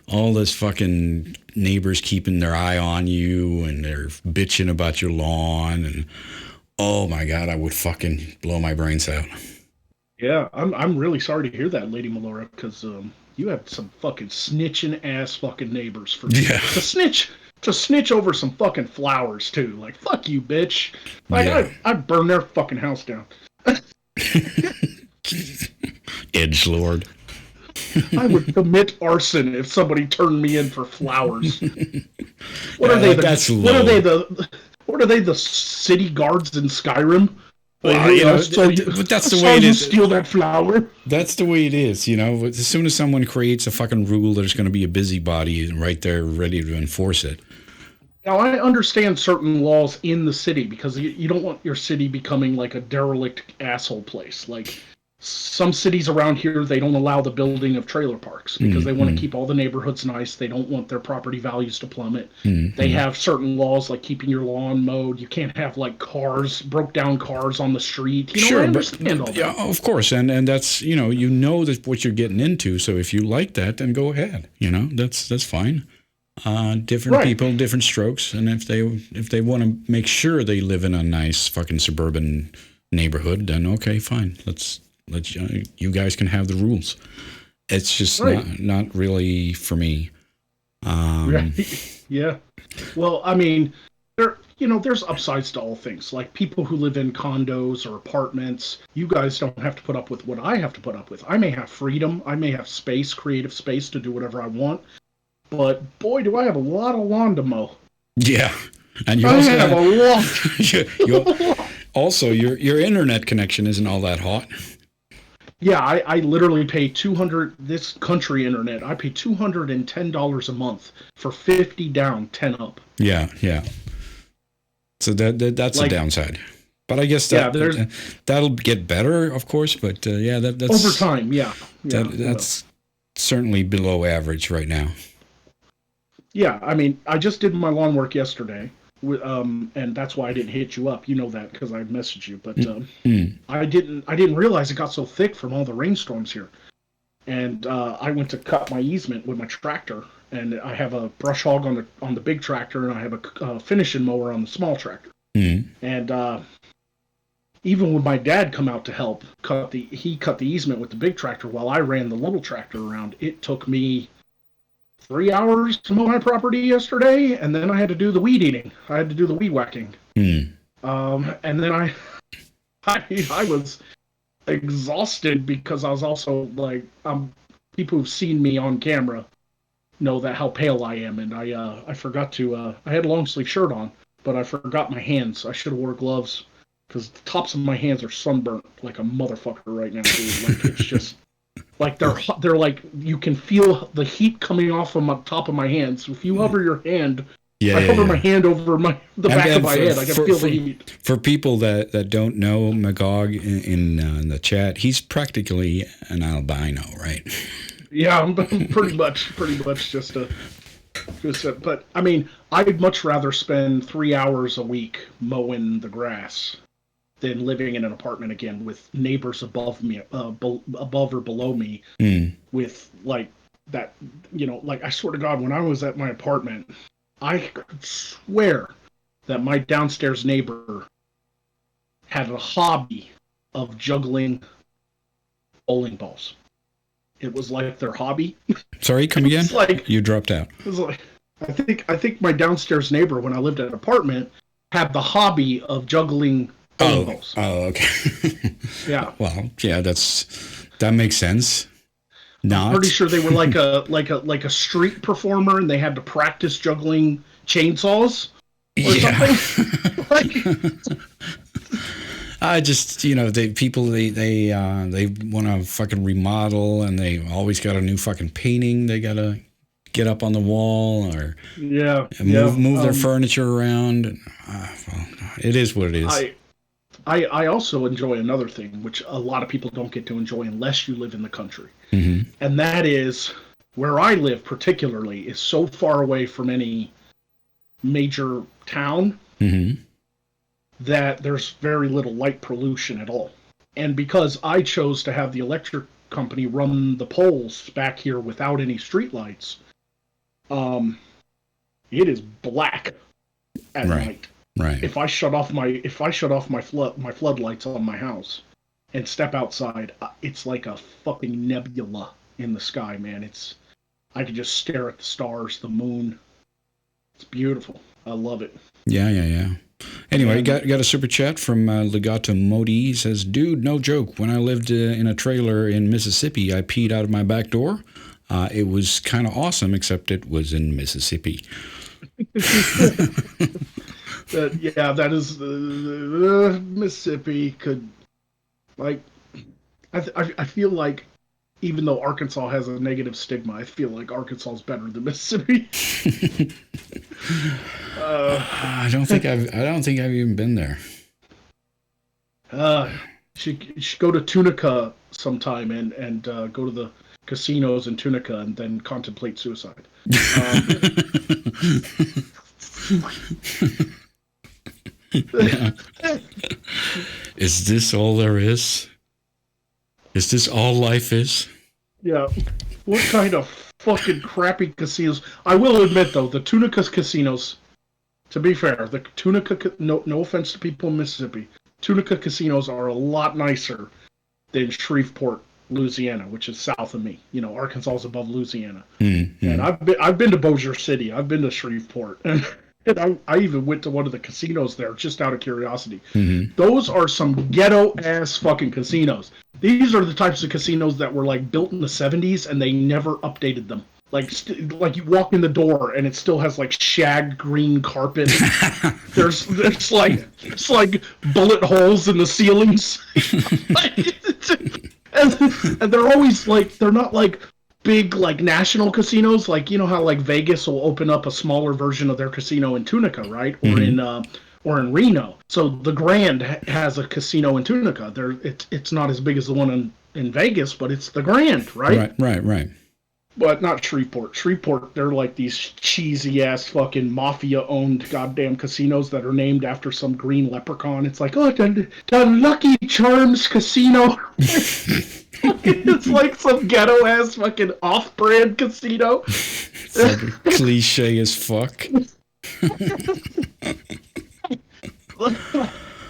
all this fucking neighbors keeping their eye on you and they're bitching about your lawn and oh my God, I would fucking blow my brains out. Yeah, I'm really sorry to hear that, Lady Melora, because you have some fucking snitching ass fucking neighbors for Yeah. to snitch over some fucking flowers too. Like fuck you, bitch. Like Yeah. I'd burn their fucking house down. Edgelord. I would commit arson if somebody turned me in for flowers. What are Yeah, they? that's What are low. they? What are they? The city guards in Skyrim? Like, Well, hey, you I know, saw you. but that's I the saw way it you is. steal that flower. That's the way it is, you know. As soon as someone creates a fucking rule, there's going to be a busybody right there ready to enforce it. Now, I understand certain laws in the city because you don't want your city becoming like a derelict asshole place. Like some cities around here, they don't allow the building of trailer parks because they want to keep all the neighborhoods nice. They don't want their property values to plummet. They have certain laws like keeping your lawn mowed. You can't have like broke down cars on the street. You know, Sure, I but understand all yeah, that. of course, and that's you know that what you're getting into. So if you like that, then go ahead. You know, that's fine. Different Right. people, different strokes, and if they want to make sure they live in a nice fucking suburban neighborhood, then okay, fine. Let's you guys can have the rules. It's just Right. not really for me. Yeah. Well, I mean, there's upsides to all things. Like people who live in condos or apartments, you guys don't have to put up with what I have to put up with. I may have freedom, I may have space, creative space to do whatever I want, but boy, do I have a lot of lawn to mow. Yeah, and you I also have a you lot. also your internet connection isn't all that hot. Yeah, I literally pay 200 this country internet. I pay $210 a month for 50 down, 10 up. Yeah. So that's a Like, downside. But I guess yeah, there's that'll get better, of course. But yeah, over time. Yeah, yeah, that's certainly below average right now. yeah. I mean, I just did my lawn work yesterday, and that's why I didn't hit you up. You know that because I messaged you, but I didn't realize it got so thick from all the rainstorms here. And I went to cut my easement with my tractor, and I have a brush hog on the big tractor, and I have a finishing mower on the small tractor. And even when my dad come out to help, he cut the easement with the big tractor while I ran the little tractor around. It took me 3 hours to mow my property yesterday, and then I had to do the weed eating. I had to do the weed whacking. And then I was exhausted because I was also like, people who've seen me on camera know that how pale I am, and I forgot to I had a long sleeve shirt on, but I forgot my hands. I should have wore gloves because the tops of my hands are sunburnt like a motherfucker right now, dude. Like it's just like they're like you can feel the heat coming off of the top of my hands. If you hover your hand, I hover my hand over the back of my head. I can feel the heat. For people that don't know Magog in the chat, he's practically an albino, right? Yeah, I'm pretty much just a. But I mean, I'd much rather spend 3 hours a week mowing the grass than living in an apartment again with neighbors above me, above or below me, with like that. Like I swear to God, when I was at my apartment, I could swear that my downstairs neighbor had a hobby of juggling bowling balls. It was like their hobby. Sorry, come again? Like you dropped out. It was like I think my downstairs neighbor, when I lived at an apartment, had the hobby of juggling bowling balls. Oh, okay. Yeah. Well, yeah, that makes sense. I'm pretty sure they were like a street performer, and they had to practice juggling chainsaws or something. Like, I just they want to fucking remodel, and they always got a new fucking painting they gotta get up on the wall or move their furniture around. Well, it is what it is. I also enjoy another thing, which a lot of people don't get to enjoy unless you live in the country. And that is where I live particularly is so far away from any major town that there's very little light pollution at all. And because I chose to have the electric company run the poles back here without any streetlights, Um, it is black at Right. night. Right. If I shut off my floodlights on my house and step outside, it's like a fucking nebula in the sky, man. I could just stare at the stars, the moon. It's beautiful. I love it. Yeah. Anyway, And got a super chat from Legato Modi. He says, "Dude, no joke. When I lived in a trailer in Mississippi, I peed out of my back door. It was kind of awesome, except it was in Mississippi." that is Mississippi could like I feel like even though Arkansas has a negative stigma, I feel like Arkansas is better than Mississippi. I don't think I've even been there. Should go to Tunica sometime and go to the casinos in Tunica and then contemplate suicide. Is this all there is? Is this all life is? Yeah. What kind of fucking crappy casinos? I will admit though, the Tunica casinos. To be fair, the Tunica. No offense to people in Mississippi, Tunica casinos are a lot nicer than Shreveport, Louisiana, which is south of me. Arkansas is above Louisiana. Mm-hmm. And I've been to Bossier City. I've been to Shreveport, and I even went to one of the casinos there just out of curiosity. Mm-hmm. Those are some ghetto ass fucking casinos. These are the types of casinos that were like built in the 70s and they never updated them. Like you walk in the door and it still has like shagged green carpet. There's like bullet holes in the ceilings. and they're always like, they're not like big like national casinos, like how like Vegas will open up a smaller version of their casino in Tunica, right? Or in Reno. So the Grand has a casino in Tunica. It's not as big as the one in Vegas, but it's the Grand, right? Right. But not Shreveport. Shreveport, they're like these cheesy ass fucking mafia owned goddamn casinos that are named after some green leprechaun. It's like, the Lucky Charms Casino. It's like some ghetto ass fucking off brand casino. Fucking cliche as fuck.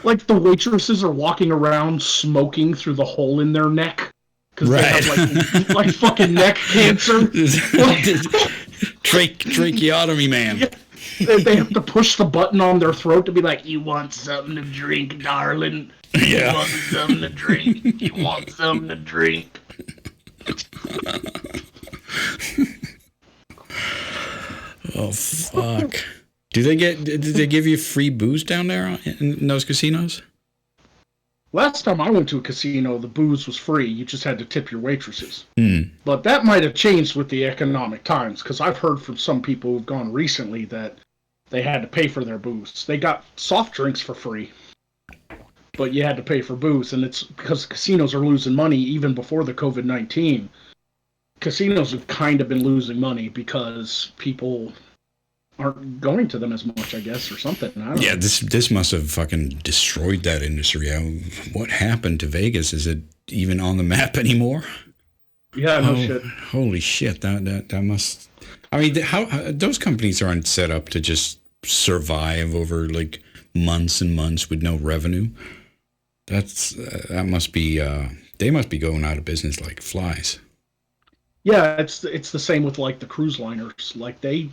Like the waitresses are walking around smoking through the hole in their neck. Because they have like fucking neck cancer. Tracheotomy, man. Yeah. They have to push the button on their throat to be like, "You want something to drink, darling? Yeah. You want something to drink? You want something to drink?" Oh fuck! Did they give you free booze down there in those casinos? Last time I went to a casino, the booze was free. You just had to tip your waitresses. Mm. But that might have changed with the economic times, because I've heard from some people who've gone recently that they had to pay for their booze. They got soft drinks for free, but you had to pay for booze, and it's because casinos are losing money even before the COVID-19. Casinos have kind of been losing money because people aren't going to them as much, I guess, or something. I don't know. This must have fucking destroyed that industry. What happened to Vegas? Is it even on the map anymore? Yeah, no shit. Holy shit! That must. I mean, how those companies aren't set up to just survive over like months and months with no revenue. That must be. They must be going out of business like flies. Yeah, it's the same with like the cruise liners. Like they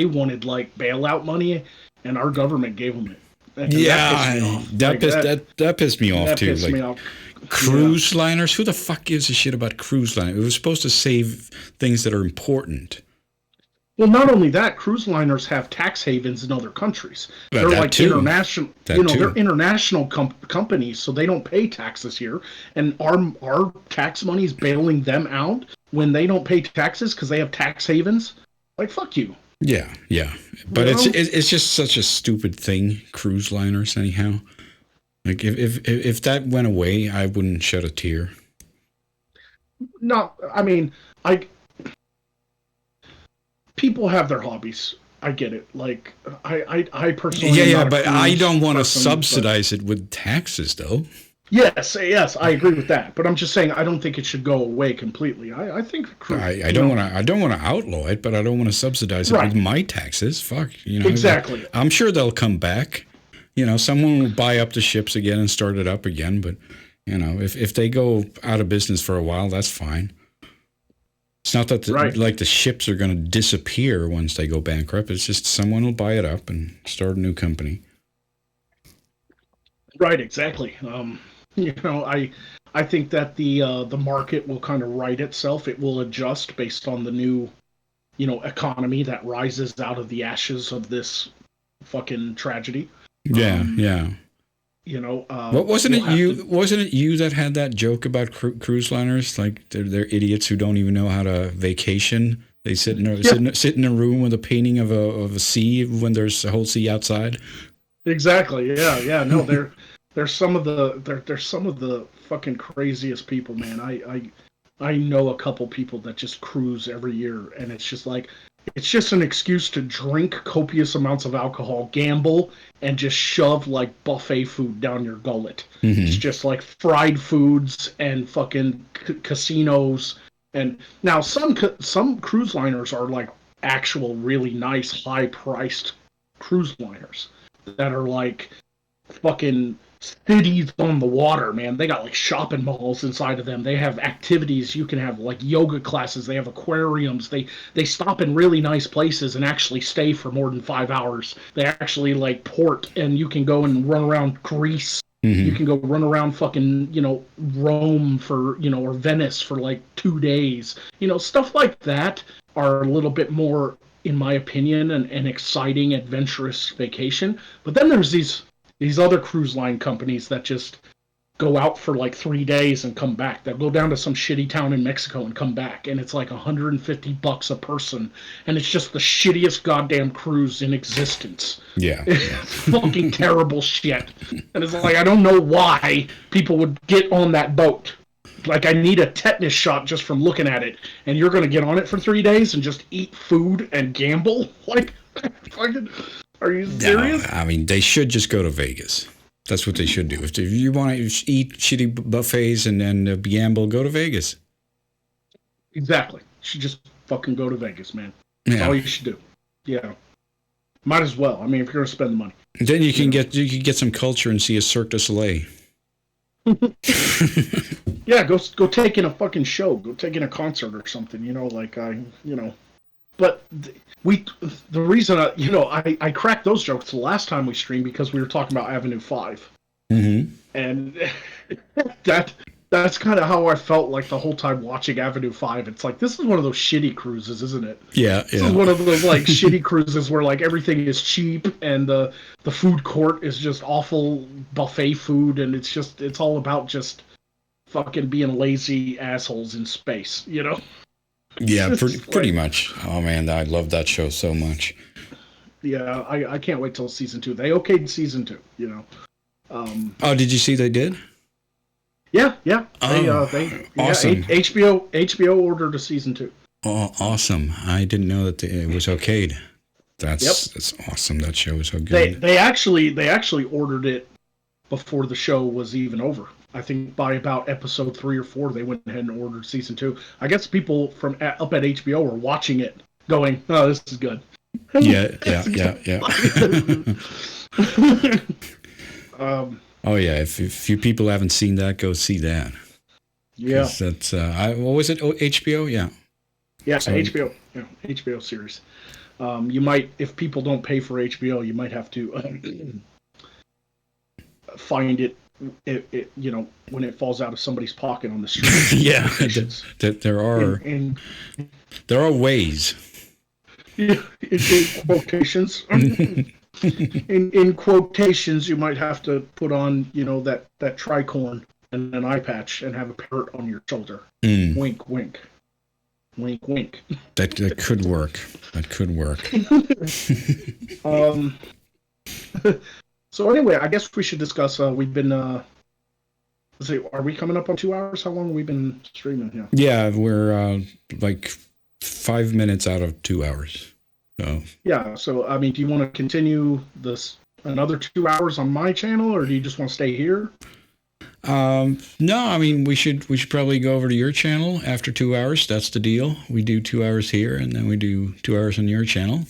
wanted like bailout money, and our government gave them it. And that pissed me off that too. pissed me off. Cruise liners. Who the fuck gives a shit about cruise liners? It was supposed to save things that are important. Well, not only that, cruise liners have tax havens in other countries. They're like too. international. They're international companies, so they don't pay taxes here, and our tax money is bailing them out when they don't pay taxes because they have tax havens. Like, fuck you. Yeah, but it's just such a stupid thing. Cruise liners, anyhow. Like if that went away, I wouldn't shed a tear. No, I mean, people have their hobbies. I get it. Like I personally, yeah, but I don't want to subsidize it with taxes, though. Yes, I agree with that. But I'm just saying I don't think it should go away completely. I think I don't want to. I don't want to outlaw it, but I don't want to subsidize it with right, my taxes. Fuck, exactly. I'm sure they'll come back. Someone will buy up the ships again and start it up again. But if they go out of business for a while, that's fine. It's not that Right. like the ships are going to disappear once they go bankrupt. It's just someone will buy it up and start a new company. Right, exactly. I think that the market will kind of right itself. It will adjust based on the new, economy that rises out of the ashes of this fucking tragedy. Yeah, Um, yeah. What wasn't we'll it have you? to Wasn't it you that had that joke about cruise liners? Like they're idiots who don't even know how to vacation. They yeah, sit in a room with a painting of a sea when there's a whole sea outside. exactly. Yeah. No, they're some of the fucking craziest people, man. I know a couple people that just cruise every year, and it's just an excuse to drink copious amounts of alcohol, gamble, and just shove like buffet food down your gullet. It's Hmm. just like fried foods and fucking casinos. And now some cruise liners are like actual really nice high priced cruise liners that are like fucking cities on the water, man. They got like shopping malls inside of them. They have activities you can have like yoga classes. They have aquariums. They stop in really nice places and actually stay for more than 5 hours. They actually like port and you can go and run around Greece. You Hmm. can go run around fucking, Rome for, or Venice for like 2 days. Stuff like that are a little bit more, in my opinion, an exciting, adventurous vacation. But then there's these other cruise line companies that just go out for like 3 days and come back. They'll go down to some shitty town in Mexico and come back, and it's like $150 a person, and it's just the shittiest goddamn cruise in existence. Yeah, yeah. It's fucking terrible shit, and it's like I don't know why people would get on that boat. Like I need a tetanus shot just from looking at it, and you're gonna get on it for 3 days and just eat food and gamble? Like, fucking, are you No, serious? I mean they should just go to Vegas. That's what they should do. If you want to eat shitty buffets and then gamble, go to Vegas. Exactly. You should just fucking go to Vegas, man. That's Yeah. all you should do. Yeah. Might as well. I mean, if you're gonna spend the money, Then you know. you can get some culture and see a Cirque du Soleil. Yeah, go take in a fucking show. Go take in a concert or something. Like But the reason I cracked those jokes the last time we streamed because we were talking about Avenue 5, Hmm. and that that's kind of how I felt like the whole time watching Avenue 5. It's like this is one of those shitty cruises, isn't it? Yeah, This is yeah. one of those like shitty cruises where like everything is cheap and the food court is just awful buffet food, and it's all about just fucking being lazy assholes in space. Yeah, It's pretty like, much. Oh man, I love that show so much. yeah, I can't wait till season 2. They okayed season 2. Oh, did you see they did? Yeah, Oh, yeah, awesome. HBO ordered a season 2. Oh, awesome. I didn't know that it was okayed. Yep. That's awesome. That show is so They good. they actually they actually ordered it before the show was even over. I think by about episode 3 or 4, they went ahead and ordered season 2. I guess people from up at HBO were watching it, going, "Oh, this is good." Yeah, This yeah, is yeah, yeah. good. Oh yeah, if you people haven't seen that, go see that Yeah, because that's what was it? Oh, HBO? Yeah. yeah, So HBO series. You might, if people don't pay for HBO, you might have to find it, when it falls out of somebody's pocket on the street. yeah, Locations. there In there are ways. in quotations. In quotations, you might have to put on, that tricorn and an eye patch and have a parrot on your shoulder. Mm, Wink, wink, wink, wink. that could work. That could work. Um. So anyway, I guess we should discuss. We've been. Let's see. Are we coming up on 2 hours? How long have we been streaming here? Yeah, we're like 5 minutes out of 2 hours. So Yeah. So I mean, do you want to continue this another 2 hours on my channel, or do you just want to stay here? No, I mean we should probably go over to your channel after 2 hours. That's the deal. We do 2 hours here, and then we do 2 hours on your channel.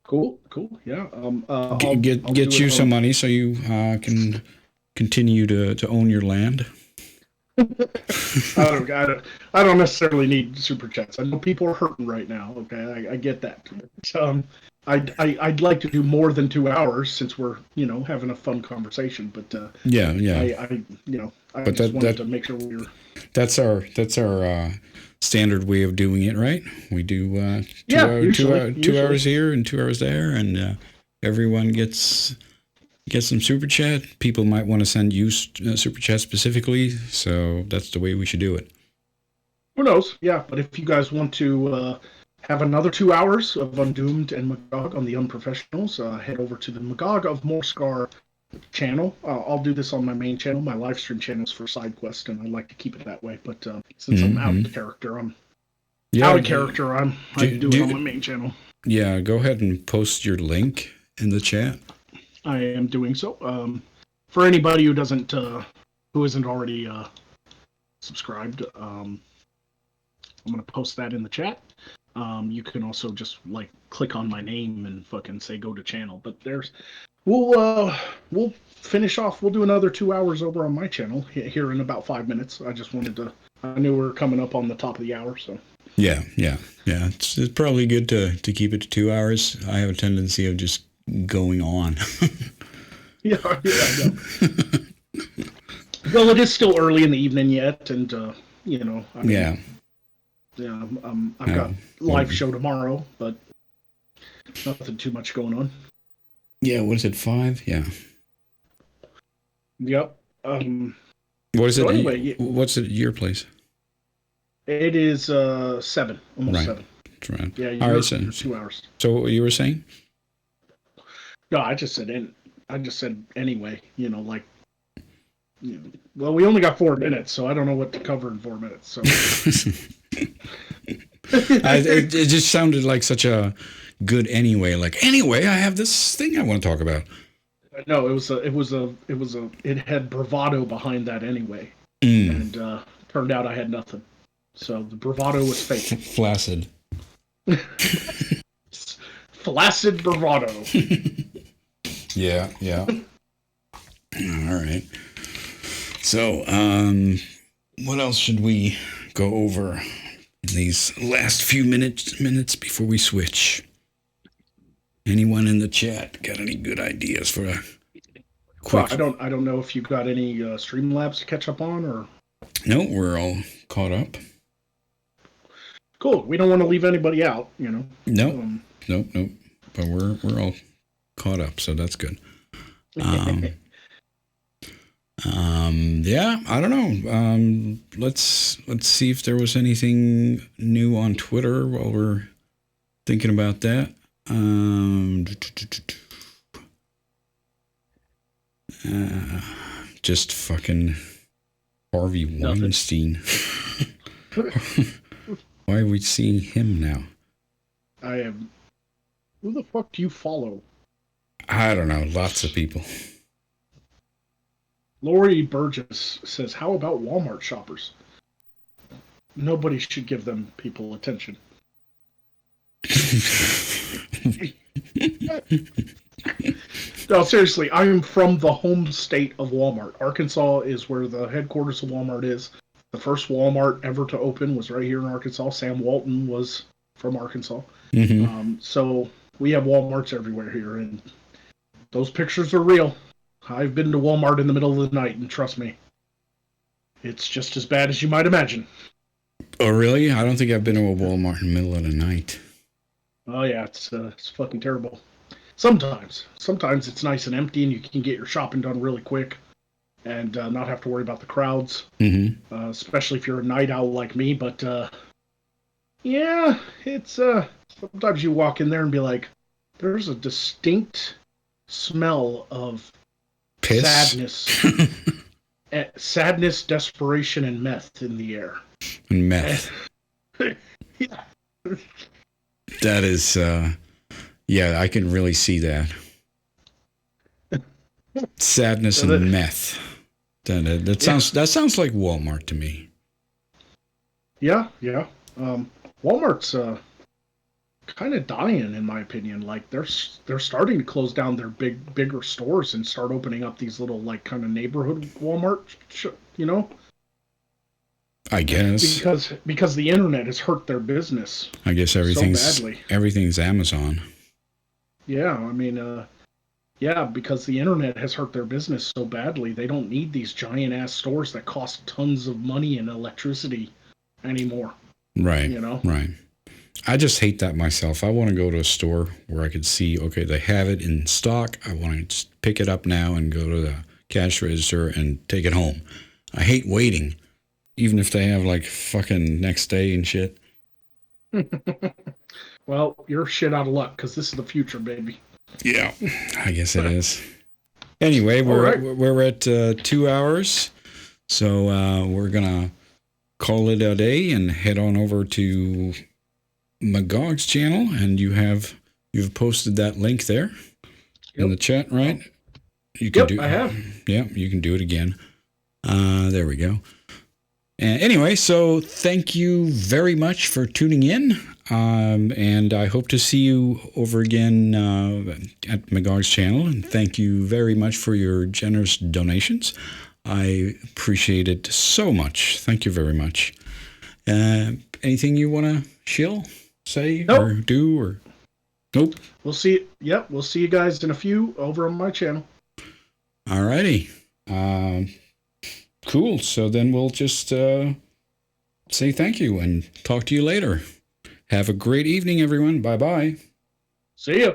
Cool. Yeah. Get I'll do you it some on. money so you can continue to own your land. I don't necessarily need super chats. I know people are hurting right now. Okay, I get that. I'd like to do more than 2 hours since we're having a fun conversation. But Yeah, yeah. I But just wanted to make sure we were. that's our standard way of doing it, right? We do Yeah, usually. 2 hours here and 2 hours there, and everyone gets some super chat. People might want to send you super chat specifically, so that's the way we should do it. Who knows? Yeah, but if you guys want to have another 2 hours of Undoomed and Magog on the Unprofessionals, head over to the Magog of Morscar channel. I'll do this on my main channel. My live stream channel is for side quest, and I like to keep it that way. But since I'm out of character, Yeah, I do it on my main channel. Yeah, go ahead and post your link in the chat. I am doing so. For anybody who isn't already subscribed, I'm gonna post that in the chat. You can also just click on my name and fucking say go to channel. But we'll finish off. We'll do another 2 hours over on my channel here in about 5 minutes. I knew we were coming up on the top of the hour, so. Yeah. It's probably good to keep it to 2 hours. I have a tendency of just going on. Yeah, I know. Well, it is still early in the evening yet, and yeah, I've got live show tomorrow, but nothing too much going on. Yeah, what is it, 5? Yeah. Yep. What is it? Anyway, what's it at your place? It is 7, almost 7. That's right. Yeah, all right, so 2 hours. So what you were saying? No, I just said anyway. Well, we only got 4 minutes, so I don't know what to cover in 4 minutes. So it just sounded like such a good anyway. Like anyway, I have this thing I want to talk about. No, it had bravado behind that anyway, and turned out I had nothing. So the bravado was fake. Flaccid. Flaccid bravado. Yeah. All right. So, what else should we go over in these last few minutes before we switch? Anyone in the chat got any good ideas for a quick? Well, I don't know if you've got any Streamlabs to catch up on, or. No, we're all caught up. Cool. We don't want to leave anybody out, Nope. But we're all caught up, so that's good. Yeah, I don't know. Let's see if there was anything new on Twitter while we're thinking about that. Just fucking Harvey Weinstein. Why are we seeing him now? Who the fuck do you follow? I don't know. Lots of people. Lori Burgess says, how about Walmart shoppers? Nobody should give them people attention. No, seriously, I'm from the home state of Walmart. Arkansas is where the headquarters of Walmart is. The first Walmart ever to open was right here in Arkansas. Sam Walton was from Arkansas. Mm-hmm. So we have Walmarts everywhere here, and those pictures are real. I've been to Walmart in the middle of the night, and trust me, it's just as bad as you might imagine. Oh, really? I don't think I've been to a Walmart in the middle of the night. Oh, yeah, it's fucking terrible. Sometimes it's nice and empty, and you can get your shopping done really quick and not have to worry about the crowds, especially if you're a night owl like me. But, yeah, it's sometimes you walk in there and be like, there's a distinct smell of piss? Sadness, desperation, and meth in the air. And meth. Yeah. That is, yeah, I can really see that. Sadness and meth. That sounds like Walmart to me. Yeah. Walmart's kind of dying, in my opinion. Like they're starting to close down their bigger stores and start opening up these little like kind of neighborhood Walmart, you know, I guess because the internet has hurt their business. I guess so badly. everything's Amazon. Yeah, I mean, yeah, because the internet has hurt their business so badly, they don't need these giant ass stores that cost tons of money and electricity anymore. Right. You know. Right. I just hate that myself. I want to go to a store where I could see, okay, they have it in stock. I want to pick it up now and go to the cash register and take it home. I hate waiting, even if they have like fucking next day and shit. Well, you're shit out of luck because this is the future, baby. Yeah, I guess it is. Anyway, we're at 2 hours, so we're gonna call it a day and head on over to Magog's channel, and you've posted that link there in the chat, right? You can I have. Yeah, you can do it again. There we go. And anyway, so thank you very much for tuning in, and I hope to see you over again at Magog's channel. And thank you very much for your generous donations. I appreciate it so much. Thank you very much. Anything you want to say or do or nope? We'll see. Yep, we'll see you guys in a few over on my channel. All righty. Cool. So then we'll just say thank you and talk to you later. Have a great evening, everyone. Bye-bye. See ya.